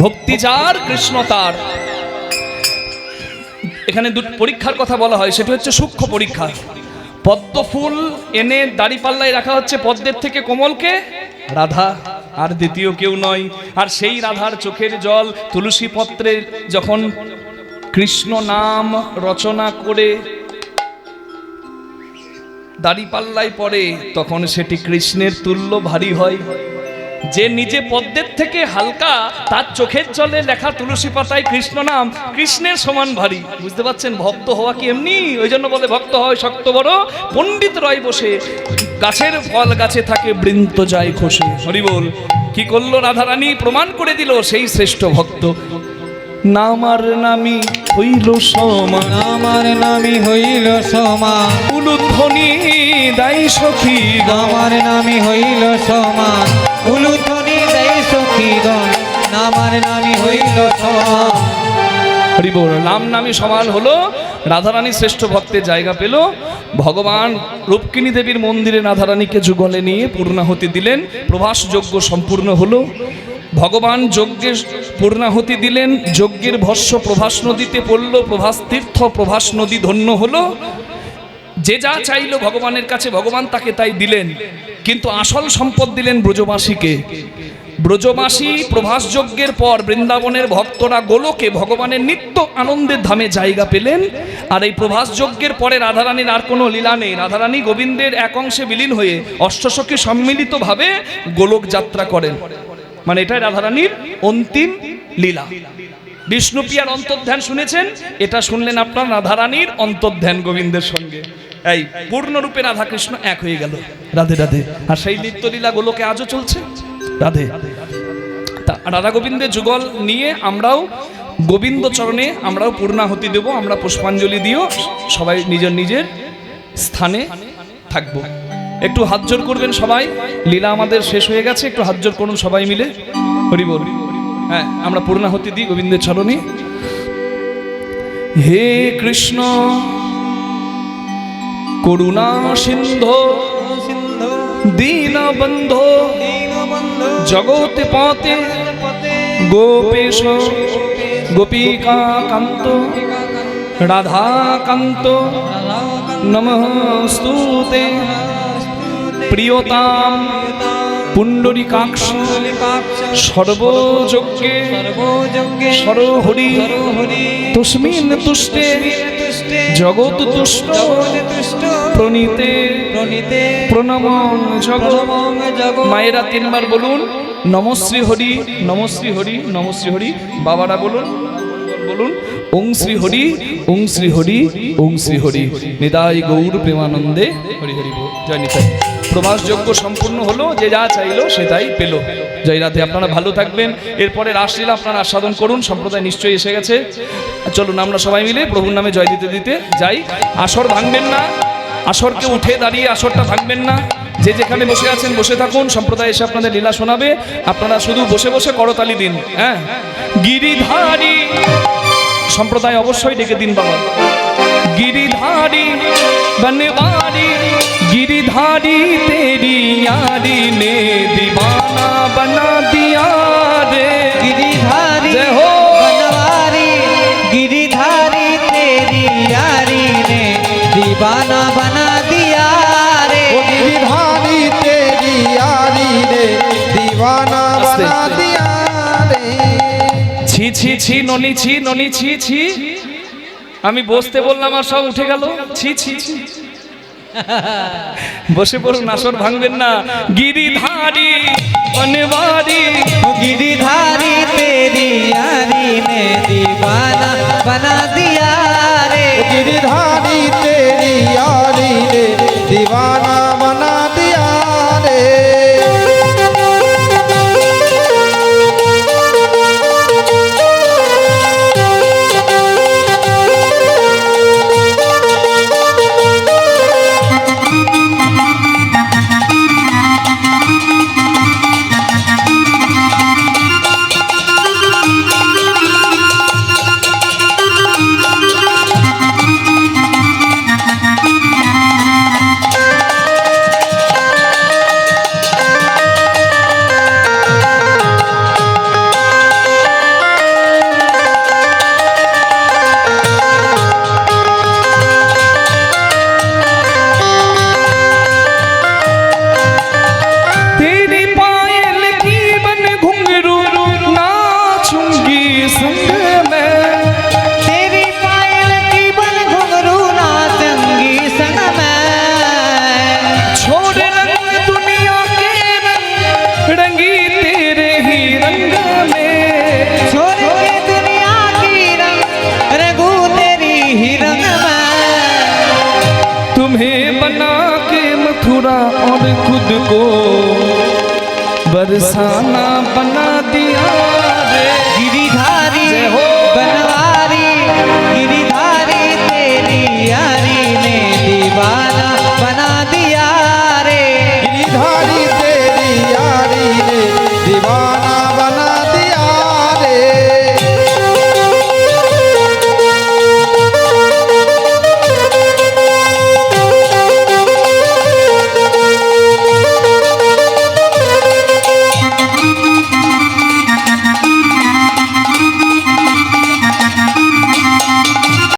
ভক্তি যার কৃষ্ণ তার। এখানে দুটো পরীক্ষার কথা বলা হয়, সেটা হচ্ছে সূক্ষ্ম পরীক্ষা। পদ্ম ফুল এনে দাড়িপাল্লায় রাখা হচ্ছে, পদ্মের থেকে কোমলকে রাধা, আর দ্বিতীয় কেউ নয়। আর সেই রাধার চোখের জল তুলসী পত্রে যখন কৃষ্ণ নাম রচনা করে দাড়িপাল্লায় পড়ে, তখন সেটি কৃষ্ণের তুল্য ভারী হয়। যে নিজে পদ্মের থেকে হালকা, তার চোখের জলে লেখা তুলসী পাতায় কৃষ্ণ নাম কৃষ্ণের সমান ভারী। বুঝতে পারছেন ভক্ত হওয়া কি এমনি? ওই জন্য বলে ভক্ত হয় শক্ত বড়, পণ্ডিত রয় বসে, গাছের ফল গাছে থাকে, বৃন্ত যায় খসে। হরি বল। কি করলো রাধারানী? প্রমাণ করে দিল সেই শ্রেষ্ঠ ভক্ত। নামার নামি হইল সমান, আমার নামি হইল সমান, উলুধ্বনি দাই সখী, আমার নামি হইল সমান, উলুধ্বনি দেয় সখীগণ, আমার নামি হইল সমান। হরি বল। নাম নামি সমান হলো। রাধারানী শ্রেষ্ঠ ভক্তের জায়গা পেল। ভগবান রূপকিনী দেবীর মন্দিরে রাধারানীকে যুগলে নিয়ে পূর্ণাহুতি দিলেন। প্রভাস যজ্ঞ সম্পূর্ণ হলো। ভগবান যজ্ঞের পূর্ণাহুতি দিলেন, যজ্ঞের ভস্য প্রভাস নদীতে পড়ল। প্রভাস তীর্থ, প্রভাস নদী ধন্য হলো। যে যা চাইলো ভগবানের কাছে, ভগবান তাকে তাই দিলেন। কিন্তু আসল সম্পদ দিলেন ব্রজবাসীকে। ব্রজবাসী প্রভাস যজ্ঞের পর বৃন্দাবনের ভক্তরা গোলকে ভগবানের নিত্য আনন্দের ধামে জায়গা পেলেন। আর এই প্রভাস যজ্ঞের পরে রাধারানীর আর কোনো লীলা নেই। রাধারানী গোবিন্দের এক অংশে বিলীন হয়ে অষ্টসখী সম্মিলিতভাবে গোলক যাত্রা করেন। মানে এটাই রাধারানীর অন্তিম লীলা। বিষ্ণুপ্রিয়ার অন্তর্ধ্যান শুনেছেন, এটা শুনলেন আপনার রাধারানীর অন্তর্ধ্যান গোবিন্দের সঙ্গে। এই পূর্ণরূপে রাধা কৃষ্ণ এক হয়ে গেল। রাধে রাধে। আর সেই নিত্যলীলা গোলকে আজও চলছে। রাধে। তা রাধা গোবিন্দের যুগল নিয়ে আমরাও গোবিন্দ চরণে আমরাও পূর্ণাহুতি দেব। আমরা পুষ্পাঞ্জলি দিও, সবাই নিজের নিজের স্থানে থাকবো। একটু হাত জোর করবেন সবাই। লীলা আমাদের শেষ হয়ে গেছে, একটু হাত জোর করুন সবাই মিলে। হরি বল। হ্যাঁ, আমরা পূর্ণাহুতি দিই গোবিন্দের চরণে। হে কৃষ্ণ করুণা সিন্ধু দীনবন্ধো জগতে পতে গোপেশ গোপিকা কান্ত রাধাকান্ত নমস্তুতে প্রিয়তাম পুণ্ডরীকাক্ষ সর্বযজ্ঞে সরহরি তস্মিন তুষ্টে জগৎ তুষ্ট প্রণীতে প্রণমং জগৎ। মায়েরা তিনবার বলুন নমশ্রী হরি, নমশ্রী হরি, নমশ্রী হরি। বাবারা বলুন বলুন ওং শ্রী হরি, ওং শ্রী হরি, ওং শ্রী হরি। নিতাই গৌর প্রেমানন্দে হরি হরি বল। জয় নিতাই। প্রভাস যজ্ঞ সম্পূর্ণ হলো, যে যা চাইলো সে তাই পেল। জয় রাধে। আপনারা ভালো থাকবেন। এরপরে রাসলীলা আপনারা আস্বাদন করুন। সম্প্রদায় নিশ্চয়ই এসে গেছে। চলুন আমরা সবাই মিলে প্রভুর নামে জয় দিতে দিতে যাই। আসর ভাঙবেন না, আসরকে উঠে দাঁড়িয়ে আসরটা ভাঙবেন না। যে যেখানে বসে আছেন বসে থাকুন। সম্প্রদায় এসে আপনাদের লীলা শোনাবে, আপনারা শুধু বসে বসে করতালি দিন। হ্যাঁ, গিরিধারী সম্প্রদায় অবশ্যই ডেকে দিন বাবা। गिरिधारी बनवारी गिरिधारी तेरी यारी ने दीवाना बना दिया रे। गिरिधारी हो बनवारी गिरिधारी तेरी यारी ने दीवाना बना दिया रे। ओ गिरिधारी तेरी यारी ने दीवाना बना दिया रे। ছি ছি ছি ননি ছি ননি ছি ছি। আমি বসতে বললাম আর সব উঠে গেল। ছি ছি ছি। বসে পড়ুন, আসর ভাঙবেন না। गिरिधारी बनवारी गिरिधारी तेरी यारी ने दीवाना बना दिया को बरसाना बना दिया रे। गिरिधारी जय हो। बनवारी गिरिधारी तेरी यारी ने दीवार